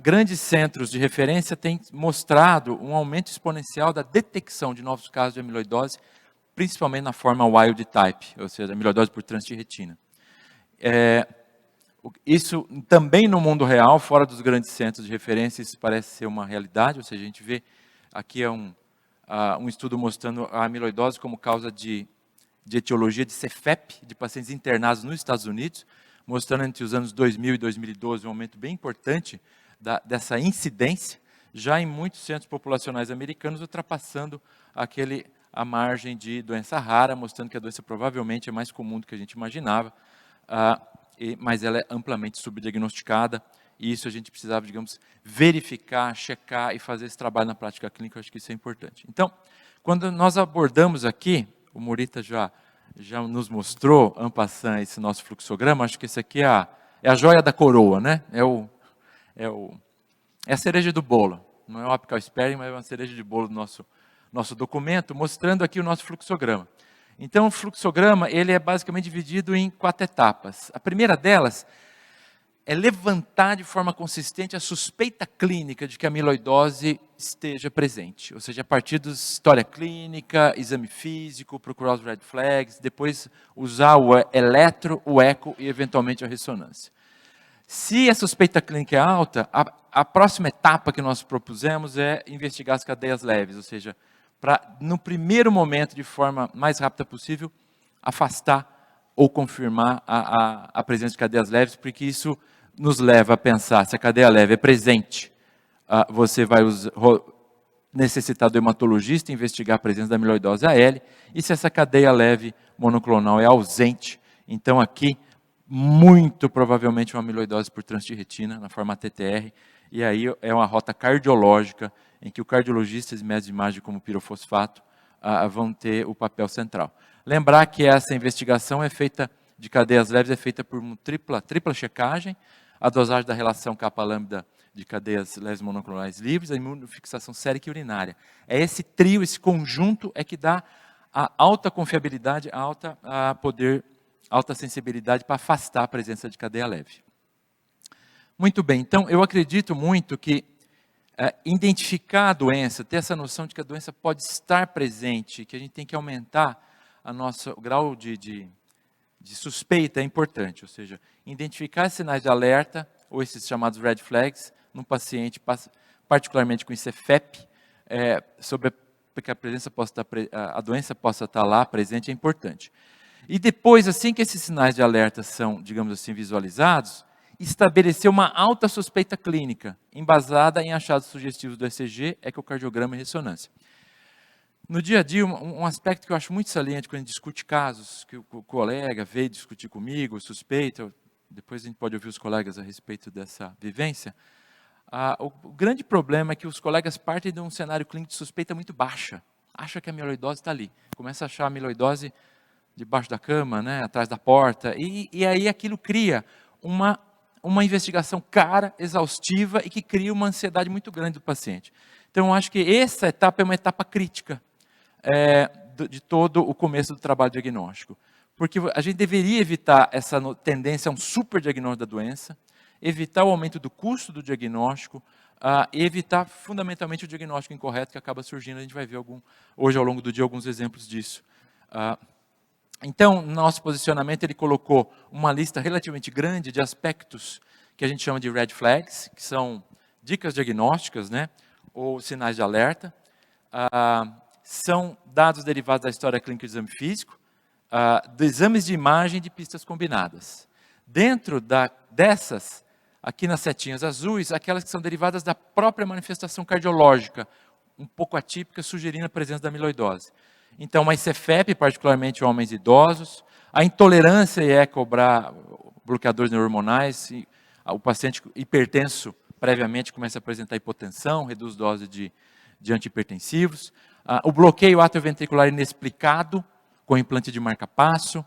grandes centros de referência têm mostrado um aumento exponencial da detecção de novos casos de amiloidose, principalmente na forma wild type, ou seja, amiloidose por trânsito de retina. Isso também no mundo real, fora dos grandes centros de referência, isso parece ser uma realidade, ou seja, a gente vê aqui um estudo mostrando a amiloidose como causa de etiologia de CFEP, de pacientes internados nos Estados Unidos, mostrando entre os anos 2000 e 2012 um aumento bem importante dessa incidência, já em muitos centros populacionais americanos, ultrapassando a margem de doença rara, mostrando que a doença provavelmente é mais comum do que a gente imaginava, mas ela é amplamente subdiagnosticada, e isso a gente precisava, digamos, verificar, checar e fazer esse trabalho na prática clínica, eu acho que isso é importante. Então, quando nós abordamos aqui, o Morita já nos mostrou, en passant, esse nosso fluxograma, acho que esse aqui é a joia da coroa, né? É a cereja do bolo, não é o apical sparing, mas é uma cereja de bolo do nosso documento, mostrando aqui o nosso fluxograma. Então, o fluxograma ele é basicamente dividido em 4 etapas. A primeira delas é levantar de forma consistente a suspeita clínica de que a amiloidose esteja presente. Ou seja, a partir da história clínica, exame físico, procurar os red flags, depois usar o eletro, o eco e, eventualmente, a ressonância. Se a suspeita clínica é alta, a próxima etapa que nós propusemos é investigar as cadeias leves, ou seja, para, no primeiro momento, de forma mais rápida possível, afastar ou confirmar a presença de cadeias leves, porque isso nos leva a pensar, se a cadeia leve é presente, você vai necessitar do hematologista investigar a presença da amiloidose AL, e se essa cadeia leve monoclonal é ausente, então aqui, muito provavelmente uma amiloidose por trânsito de retina, na forma TTR, e aí é uma rota cardiológica, em que o cardiologista e os médicos de imagem como pirofosfato vão ter o papel central. Lembrar que essa investigação é feita, de cadeias leves, é feita por uma tripla checagem, a dosagem da relação kappa-lambda de cadeias leves monoclonais livres, a imunofixação sérica e urinária. É esse trio, esse conjunto é que dá a alta confiabilidade, alta sensibilidade para afastar a presença de cadeia leve. Muito bem, então eu acredito muito que identificar a doença, ter essa noção de que a doença pode estar presente, que a gente tem que aumentar o grau de suspeita é importante, ou seja, identificar sinais de alerta, ou esses chamados red flags, num paciente particularmente com CFEP, sobre que a doença possa estar lá presente, é importante. E depois, assim que esses sinais de alerta são, digamos assim, visualizados, estabelecer uma alta suspeita clínica, embasada em achados sugestivos do ECG, ecocardiograma e ressonância. No dia a dia, um aspecto que eu acho muito saliente quando a gente discute casos, que o colega veio discutir comigo, suspeita, depois a gente pode ouvir os colegas a respeito dessa vivência, o grande problema é que os colegas partem de um cenário clínico de suspeita muito baixa, acha que a amiloidose está ali, começa a achar a amiloidose debaixo da cama, né, atrás da porta, e aí aquilo cria uma investigação cara, exaustiva e que cria uma ansiedade muito grande do paciente. Então, eu acho que essa etapa é uma etapa crítica de todo o começo do trabalho diagnóstico. Porque a gente deveria evitar essa tendência a um superdiagnóstico da doença, evitar o aumento do custo do diagnóstico, e evitar fundamentalmente o diagnóstico incorreto que acaba surgindo. A gente vai ver hoje, ao longo do dia, alguns exemplos disso. Então, no nosso posicionamento, ele colocou uma lista relativamente grande de aspectos que a gente chama de red flags, que são dicas diagnósticas, né, ou sinais de alerta. São dados derivados da história clínica do exame físico, de exames de imagem de pistas combinadas. Dentro dessas, aqui nas setinhas azuis, aquelas que são derivadas da própria manifestação cardiológica, um pouco atípica, sugerindo a presença da amiloidose. Então, uma CFEP, particularmente em homens idosos, a intolerância e cobrar bloqueadores neurohormonais, o paciente hipertenso previamente começa a apresentar hipotensão, reduz dose de antihipertensivos, o bloqueio atrioventricular inexplicado, com implante de marca-passo,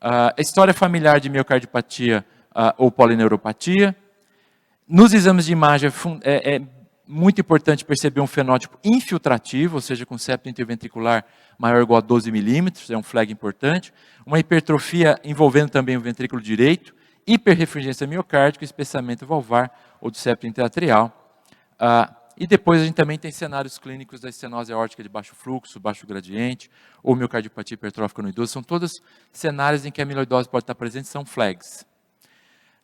a história familiar de miocardiopatia ou polineuropatia. Nos exames de imagem é muito importante perceber um fenótipo infiltrativo, ou seja, com septo interventricular maior ou igual a 12 milímetros, é um flag importante. Uma hipertrofia envolvendo também o ventrículo direito, hiperrefringência miocárdica, espessamento valvar ou do septo interatrial. E depois a gente também tem cenários clínicos da estenose aórtica de baixo fluxo, baixo gradiente, ou miocardiopatia hipertrófica no idoso. São todos cenários em que a amiloidose pode estar presente, são flags.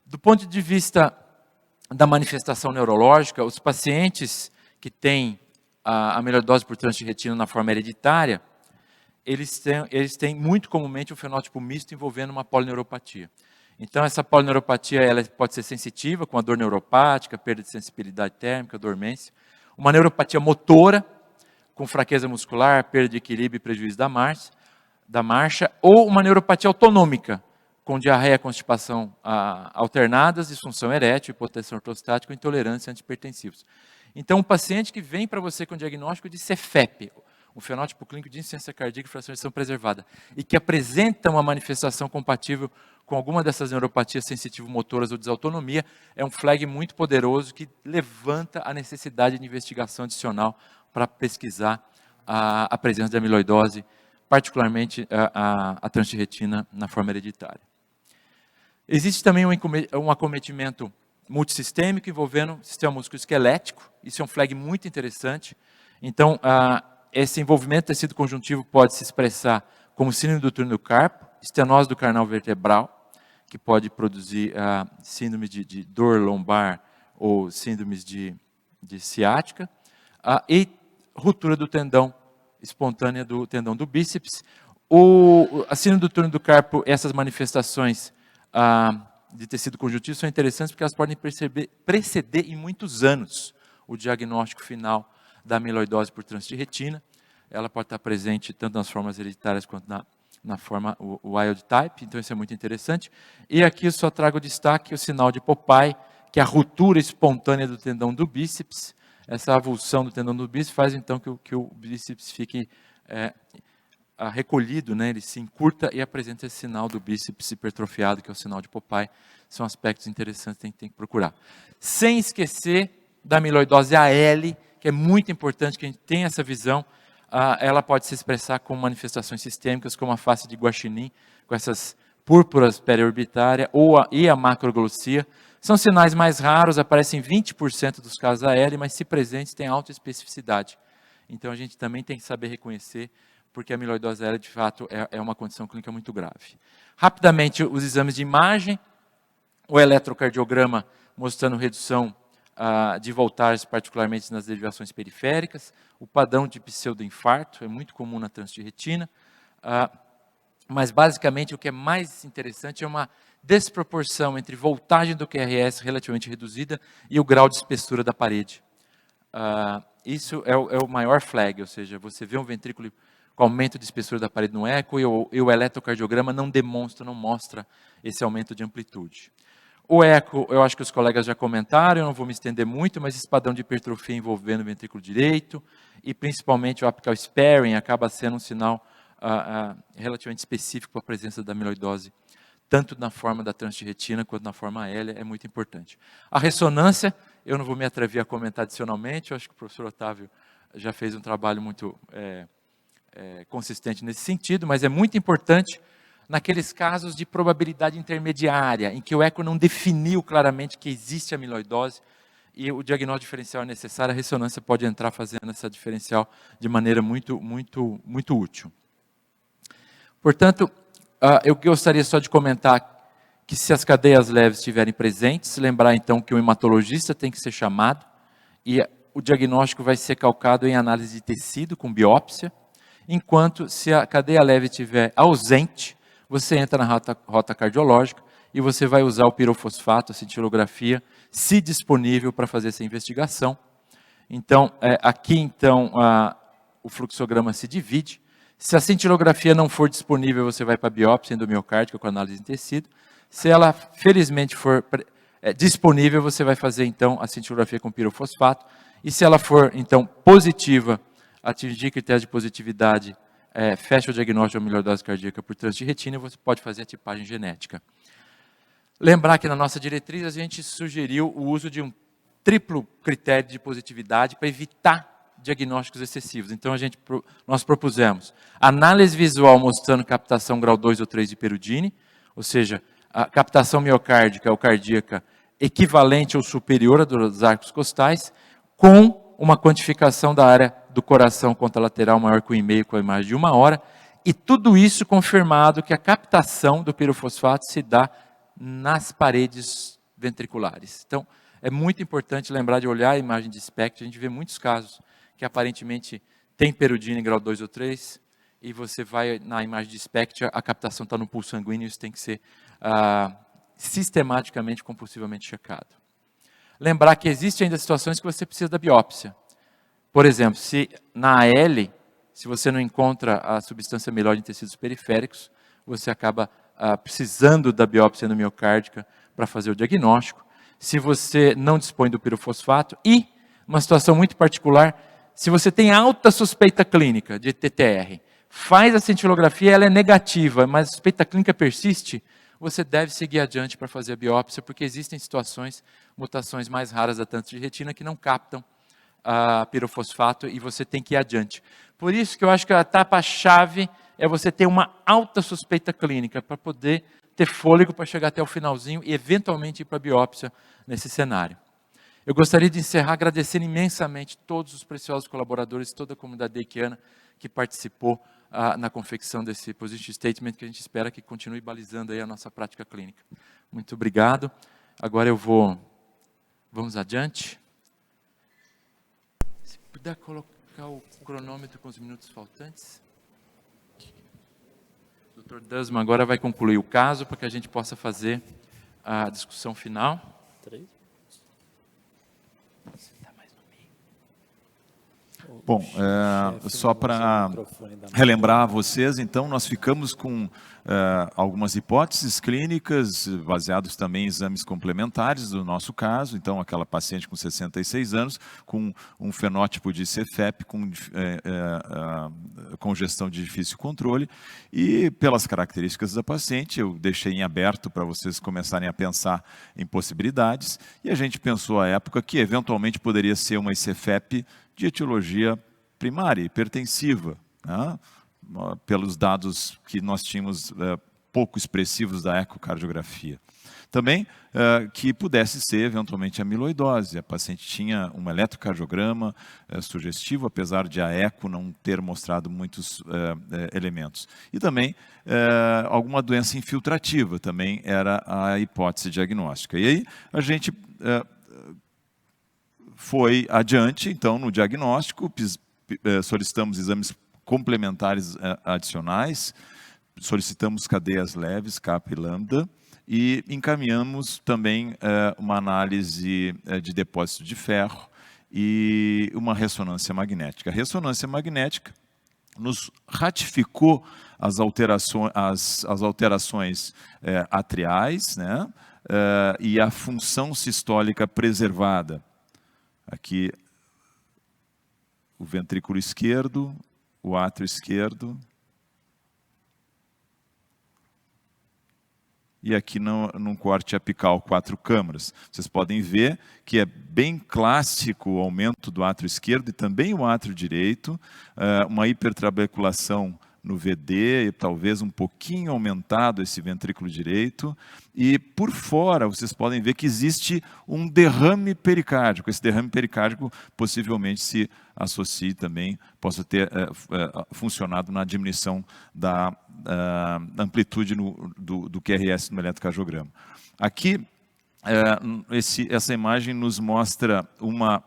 Do ponto de vista da manifestação neurológica, os pacientes que têm a amiloidose por trânsito de retina na forma hereditária, eles têm muito comumente um fenótipo misto envolvendo uma polineuropatia. Então, essa polineuropatia ela pode ser sensitiva, com a dor neuropática, perda de sensibilidade térmica, dormência. Uma neuropatia motora, com fraqueza muscular, perda de equilíbrio e prejuízo da marcha, ou uma neuropatia autonômica, com diarreia e constipação alternadas, disfunção erétil, hipotensão ortostática ou intolerância a antihipertensivos. Então, um paciente que vem para você com diagnóstico de CFEP, um fenótipo clínico de insuficiência cardíaca e fração de ejeção preservada, e que apresenta uma manifestação compatível com alguma dessas neuropatias sensitivo-motoras ou desautonomia, é um flag muito poderoso que levanta a necessidade de investigação adicional para pesquisar a presença de amiloidose, particularmente a trânsito de retina na forma hereditária. Existe também um acometimento multissistêmico envolvendo o sistema musculoesquelético, isso é um flag muito interessante. Então, esse envolvimento do tecido conjuntivo pode se expressar como síndrome do túnel do carpo, estenose do canal vertebral, que pode produzir síndrome de dor lombar ou síndromes de ciática, e ruptura do tendão espontânea do tendão do bíceps. A síndrome do túnel do carpo, essas manifestações de tecido conjuntivo são interessantes porque elas podem preceder em muitos anos o diagnóstico final da amiloidose por trânsito de retina. Ela pode estar presente tanto nas formas hereditárias quanto na forma wild type, então isso é muito interessante. E aqui eu só trago destaque o sinal de Popeye, que é a ruptura espontânea do tendão do bíceps. Essa avulsão do tendão do bíceps faz então que o bíceps fique recolhido, né? Ele se encurta e apresenta esse sinal do bíceps hipertrofiado, que é o sinal de Popeye. São aspectos interessantes que tem que procurar. Sem esquecer da amiloidose AL, que é muito importante que a gente tenha essa visão. Ela pode se expressar com manifestações sistêmicas, como a face de guaxinim, com essas púrpuras periorbitárias, e a macroglossia. São sinais mais raros, aparecem em 20% dos casos AL, mas se presentes têm alta especificidade. Então a gente também tem que saber reconhecer, porque a amiloidose AL de fato é uma condição clínica muito grave. Rapidamente, os exames de imagem, o eletrocardiograma mostrando redução de voltagens, particularmente nas derivações periféricas, o padrão de pseudoinfarto, é muito comum na trânsito de retina, mas basicamente o que é mais interessante é uma desproporção entre voltagem do QRS relativamente reduzida e o grau de espessura da parede. Isso é o maior flag, ou seja, você vê um ventrículo com aumento de espessura da parede no eco e o eletrocardiograma não mostra esse aumento de amplitude. O eco, eu acho que os colegas já comentaram, eu não vou me estender muito, mas esse padrão de hipertrofia envolvendo o ventrículo direito e principalmente o apical sparing acaba sendo um sinal relativamente específico para a presença da amiloidose, tanto na forma da trânsito de retina quanto na forma AL, é muito importante. A ressonância, eu não vou me atrever a comentar adicionalmente, eu acho que o professor Otávio já fez um trabalho muito consistente nesse sentido, mas é muito importante naqueles casos de probabilidade intermediária, em que o eco não definiu claramente que existe amiloidose e o diagnóstico diferencial é necessário, a ressonância pode entrar fazendo essa diferencial de maneira muito útil. Portanto, eu gostaria só de comentar que se as cadeias leves estiverem presentes, lembrar então que o hematologista tem que ser chamado e o diagnóstico vai ser calcado em análise de tecido com biópsia, enquanto se a cadeia leve estiver ausente, você entra na rota cardiológica e você vai usar o pirofosfato, a cintilografia, se disponível para fazer essa investigação. Então, aqui o fluxograma se divide. Se a cintilografia não for disponível, você vai para a biópsia endomiocárdica com análise de tecido. Se ela, felizmente, for disponível, você vai fazer, então, a cintilografia com pirofosfato. E se ela for, então, positiva, atingir critérios de positividade, fecha o diagnóstico de amiloidose cardíaca por trânsito de retina e você pode fazer a tipagem genética. Lembrar que na nossa diretriz a gente sugeriu o uso de um triplo critério de positividade para evitar diagnósticos excessivos. Então nós propusemos análise visual mostrando captação grau 2 ou 3 de Perudini, ou seja, a captação miocárdica ou cardíaca equivalente ou superior a dos arcos costais, com uma quantificação da área do coração contralateral maior que 1,5 com a imagem de 1 hora, e tudo isso confirmado que a captação do pirofosfato se dá nas paredes ventriculares. Então, é muito importante lembrar de olhar a imagem de SPECT. A gente vê muitos casos que aparentemente tem peridina em grau 2 ou 3, e você vai na imagem de SPECT, a captação está no pulso sanguíneo, isso tem que ser sistematicamente, compulsivamente checado. Lembrar que existem ainda situações que você precisa da biópsia. Por exemplo, se na AL, se você não encontra a substância amiloide em tecidos periféricos, você acaba precisando da biópsia endomiocárdica para fazer o diagnóstico. Se você não dispõe do pirofosfato e, uma situação muito particular, se você tem alta suspeita clínica de TTR, faz a cintilografia, ela é negativa, mas a suspeita clínica persiste, você deve seguir adiante para fazer a biópsia, porque existem situações, mutações mais raras da tâncio de retina que não captam pirofosfato e você tem que ir adiante. Por isso que eu acho que a etapa-chave é você ter uma alta suspeita clínica para poder ter fôlego para chegar até o finalzinho e eventualmente ir para a biópsia nesse cenário. Eu gostaria de encerrar agradecendo imensamente todos os preciosos colaboradores, toda a comunidade deikiana que participou na confecção desse position statement, que a gente espera que continue balizando aí a nossa prática clínica. Muito obrigado. Agora vamos adiante. Se puder colocar o cronômetro com os minutos faltantes. O Dr. Dusman agora vai concluir o caso para que a gente possa fazer a discussão final. 3. Bom, só para relembrar a vocês, então, nós ficamos com algumas hipóteses clínicas, baseados também em exames complementares do nosso caso. Então, aquela paciente com 66 anos, com um fenótipo de CFEP, com congestão de difícil controle, e pelas características da paciente, eu deixei em aberto para vocês começarem a pensar em possibilidades, e a gente pensou à época que, eventualmente, poderia ser uma ICFEP de etiologia primária, hipertensiva, né? Pelos dados que nós tínhamos pouco expressivos da ecocardiografia. Também que pudesse ser eventualmente amiloidose. A paciente tinha um eletrocardiograma sugestivo, apesar de a eco não ter mostrado muitos elementos. E também alguma doença infiltrativa, também era a hipótese diagnóstica. E aí a gente foi adiante, então, no diagnóstico, solicitamos exames complementares adicionais, solicitamos cadeias leves, kappa e lambda, e encaminhamos também uma análise de depósito de ferro e uma ressonância magnética. A ressonância magnética nos ratificou as alterações atriais, né, e a função sistólica preservada. Aqui o ventrículo esquerdo, o átrio esquerdo. E aqui num corte apical 4 câmaras. Vocês podem ver que é bem clássico o aumento do átrio esquerdo e também o átrio direito, uma hipertrabeculação no VD, e talvez um pouquinho aumentado esse ventrículo direito, e por fora vocês podem ver que existe um derrame pericárdico. Esse derrame pericárdico possivelmente se associe também, possa ter funcionado na diminuição da amplitude do QRS no eletrocardiograma. Aqui, essa imagem nos mostra uma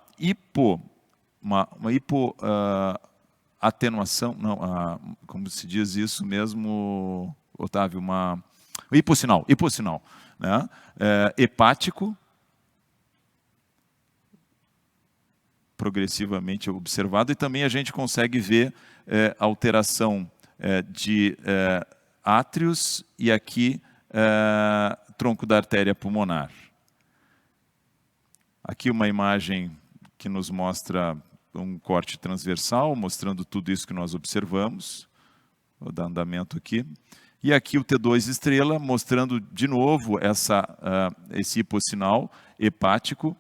atenuação, não, como se diz isso mesmo, Otávio, hipossinal, né? Hepático, progressivamente observado, e também a gente consegue ver alteração de átrios e aqui tronco da artéria pulmonar. Aqui uma imagem que nos mostra um corte transversal, mostrando tudo isso que nós observamos. Vou dar andamento aqui. E aqui o T2 estrela, mostrando de novo esse hipossinal hepático.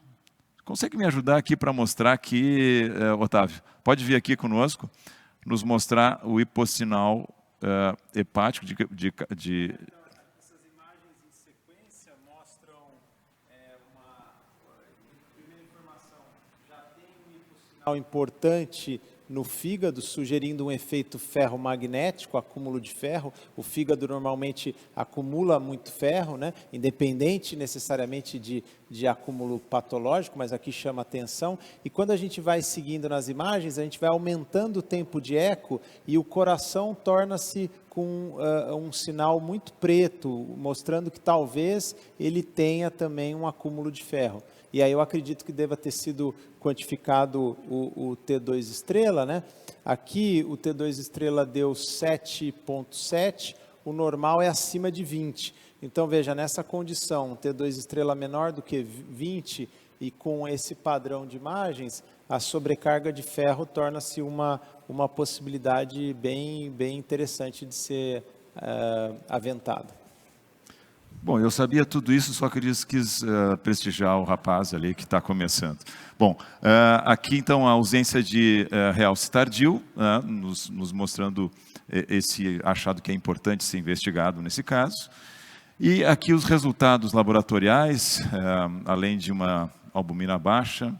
Consegue me ajudar aqui para mostrar aqui, Otávio? Pode vir aqui conosco, nos mostrar o hipossinal hepático de Essas imagens em sequência mostram primeira informação, já tem um hipossinal importante no fígado, sugerindo um efeito ferromagnético, acúmulo de ferro. O fígado normalmente acumula muito ferro, né? Independente necessariamente de acúmulo patológico, mas aqui chama atenção. E quando a gente vai seguindo nas imagens, a gente vai aumentando o tempo de eco e o coração torna-se com um sinal muito preto, mostrando que talvez ele tenha também um acúmulo de ferro. E aí eu acredito que deva ter sido quantificado o T2 estrela, né? Aqui o T2 estrela deu 7,7, o normal é acima de 20. Então veja, nessa condição, um T2 estrela menor do que 20 e com esse padrão de imagens, a sobrecarga de ferro torna-se uma possibilidade bem interessante de ser aventada. Bom, eu sabia tudo isso, só que eu quis prestigiar o rapaz ali que está começando. Bom, aqui então a ausência de realce tardio, nos mostrando esse achado que é importante ser investigado nesse caso. E aqui os resultados laboratoriais, além de uma albumina baixa,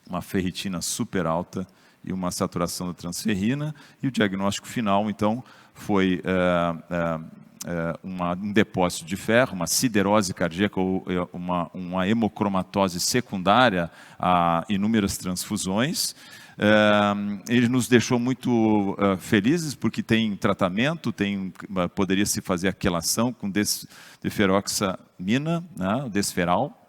uma ferritina super alta e uma saturação da transferrina. E o diagnóstico final, então, foi um depósito de ferro, uma siderose cardíaca ou uma hemocromatose secundária a inúmeras transfusões. Ele nos deixou muito felizes porque tem tratamento, poderia se fazer a quelação com desferoxamina, né, o desferal.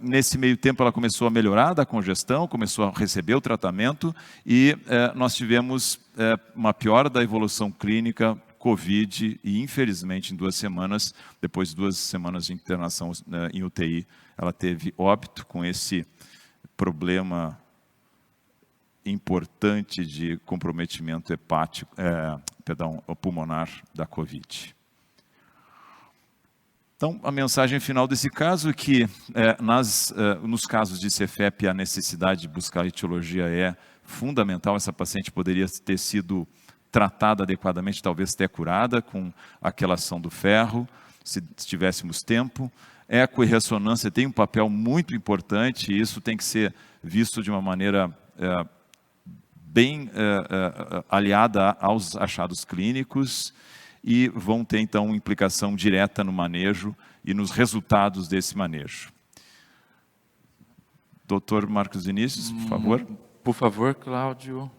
Nesse meio tempo ela começou a melhorar da congestão, começou a receber o tratamento e nós tivemos uma piora da evolução clínica COVID e infelizmente em 2 semanas, depois de 2 semanas de internação em UTI, ela teve óbito com esse problema importante de comprometimento hepático, pulmonar da COVID. Então, a mensagem final desse caso é que, nos casos de Cefep, a necessidade de buscar a etiologia é fundamental. Essa paciente poderia ter sido tratada adequadamente, talvez até curada com a quelação do ferro, se tivéssemos tempo. Eco e ressonância tem um papel muito importante e isso tem que ser visto de uma maneira bem aliada aos achados clínicos e vão ter, então, implicação direta no manejo e nos resultados desse manejo. Dr. Marcos Vinícius, por favor. Por favor, Cláudio.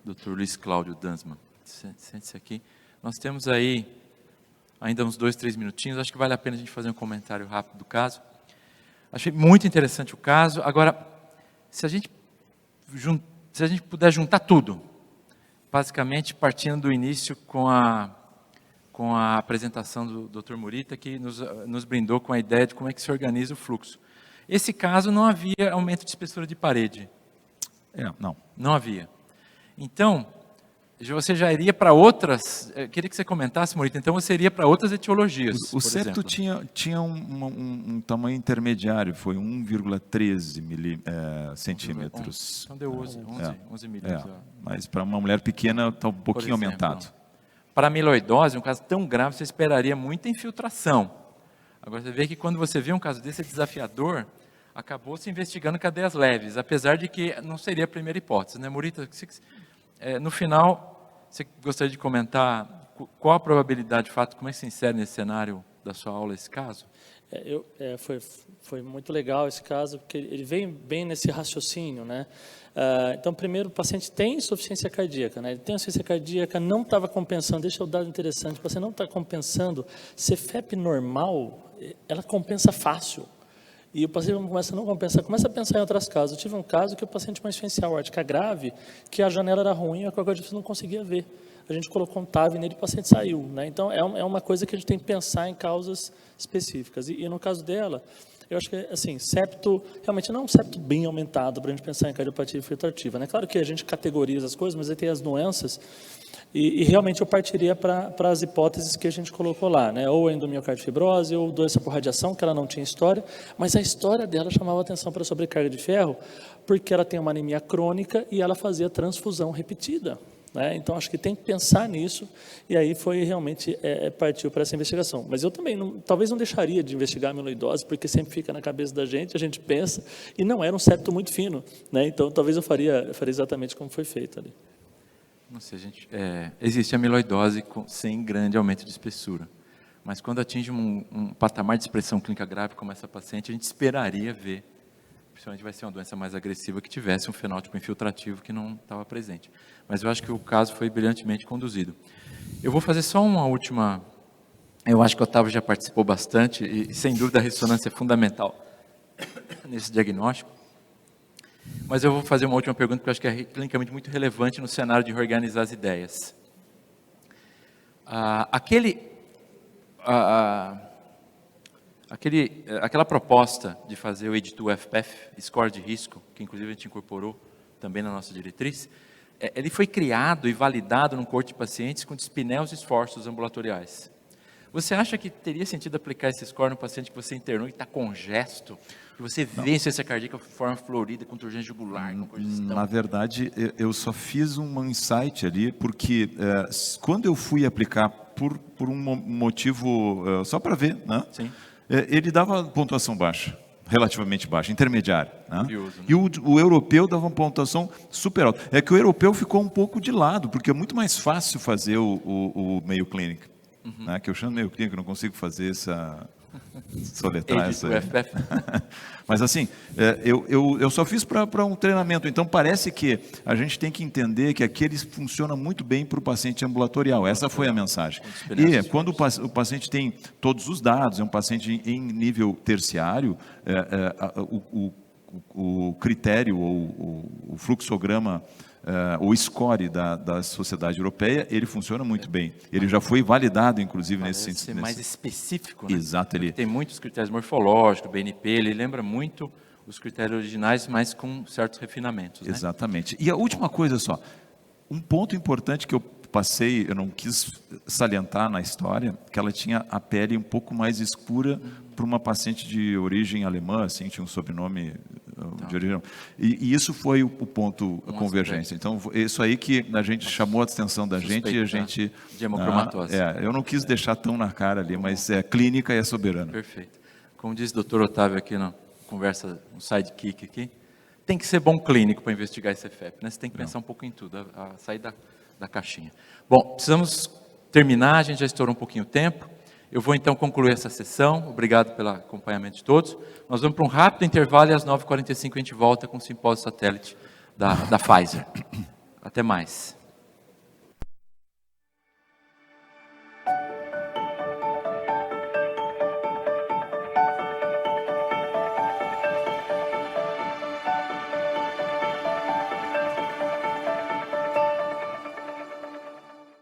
Dr. Luiz Cláudio Dansman, sente-se aqui. Nós temos aí ainda uns 2, 3 minutinhos, acho que vale a pena a gente fazer um comentário rápido do caso. Achei muito interessante o caso. Agora, se a gente puder juntar tudo, basicamente partindo do início com a apresentação do Dr. Murita, que nos brindou com a ideia de como é que se organiza o fluxo. Esse caso não havia aumento de espessura de parede. Não havia. Então, você já iria para outras, queria que você comentasse, Murita, então você iria para outras etiologias, O septo tinha um tamanho intermediário, foi 1,13 centímetros. Então deu 11 milímetros. Mas para uma mulher pequena está um pouquinho aumentado. Para amiloidose, um caso tão grave, você esperaria muita infiltração. Agora você vê que quando você vê um caso desse desafiador, acabou se investigando cadeias leves, apesar de que não seria a primeira hipótese, né, Murita? No final, você gostaria de comentar qual a probabilidade de fato, como é que se insere nesse cenário da sua aula esse caso? Foi muito legal esse caso, porque ele vem bem nesse raciocínio, né? Então, primeiro, o paciente tem insuficiência cardíaca, né? Ele tem insuficiência cardíaca, não estava compensando, deixa eu dar um interessante, você não está compensando, Cefep normal, ela compensa fácil. E o paciente começa a não compensar, começa a pensar em outras casos. Eu tive um caso que o paciente tinha uma insuficiência aórtica grave, que a janela era ruim, a coagulação não conseguia ver. A gente colocou um TAV nele e o paciente saiu, né? Então, é uma coisa que a gente tem que pensar em causas específicas. E no caso dela, eu acho que, assim, septo, realmente não é um septo bem aumentado para a gente pensar em cardiopatia filtrativa, né? Claro que a gente categoriza as coisas, mas aí tem as doenças. E realmente eu partiria para as hipóteses que a gente colocou lá, né? Ou endomiocárdio fibrose, ou doença por radiação, que ela não tinha história, mas a história dela chamava atenção para a sobrecarga de ferro, porque ela tem uma anemia crônica e ela fazia transfusão repetida. né? Então, acho que tem que pensar nisso, e aí foi realmente, partiu para essa investigação. Mas eu também, talvez não deixaria de investigar a amiloidose, porque sempre fica na cabeça da gente, a gente pensa, e não era um septo muito fino, né? Então, talvez eu faria exatamente como foi feito ali. Não sei, gente, existe amiloidose sem grande aumento de espessura, mas quando atinge um patamar de expressão clínica grave como essa paciente, a gente esperaria ver, principalmente vai ser uma doença mais agressiva, que tivesse um fenótipo infiltrativo que não estava presente. Mas eu acho que o caso foi brilhantemente conduzido. Eu vou fazer só uma última... Eu acho que o Otávio já participou bastante, e sem dúvida a ressonância é fundamental nesse diagnóstico. Mas eu vou fazer uma última pergunta, porque eu acho que é clinicamente muito relevante no cenário de reorganizar as ideias. Aquela proposta de fazer o ED2-FPEF, score de risco, que inclusive a gente incorporou também na nossa diretriz, ele foi criado e validado num coorte de pacientes com dispneia aos esforços ambulatoriais. Você acha que teria sentido aplicar esse score no paciente que você internou e está congesto, que você vê insuficiência cardíaca de forma florida, com turgência jugular, com congestão? Na verdade, eu só fiz um insight ali, porque quando eu fui aplicar por um motivo, só para ver, né? Sim. Ele dava pontuação baixa, relativamente baixa, intermediária. Né? Curioso, né? E o europeu dava uma pontuação super alta. É que o europeu ficou um pouco de lado, porque é muito mais fácil fazer o Mayo Clinic. Né? Que eu chamo de Mayo Clinic, eu não consigo fazer soletrar essa... Mas assim, eu só fiz para um treinamento, então parece que a gente tem que entender que aqueles funcionam muito bem para o paciente ambulatorial, essa foi a mensagem. E quando o paciente tem todos os dados, é um paciente em nível terciário, o critério ou o fluxograma, o score da Sociedade Europeia, ele funciona muito bem. Ele já foi validado, inclusive, nesse sentido. Ser mais específico, né? Exato. Ele tem muitos critérios morfológicos, BNP, ele lembra muito os critérios originais, mas com certos refinamentos. Né? Exatamente. E a última coisa só, um ponto importante que eu passei, eu não quis salientar na história, que ela tinha a pele um pouco mais escura para uma paciente de origem alemã, assim, tinha um sobrenome de origem. E isso foi o ponto convergência. Então, isso aí que a gente chamou a atenção da gente e a gente... De hemocromatose. Eu não quis deixar tão na cara ali, mas é clínica e é soberana. Perfeito. Como diz o Dr. Otávio aqui na conversa, um sidekick aqui, tem que ser bom clínico para investigar esse FEP, né? Você tem que pensar um pouco em tudo, sair da caixinha. Bom, precisamos terminar, a gente já estourou um pouquinho o tempo. Eu vou então concluir essa sessão, obrigado pelo acompanhamento de todos. Nós vamos para um rápido intervalo e às 9h45 a gente volta com o simpósio satélite da Pfizer. Até mais.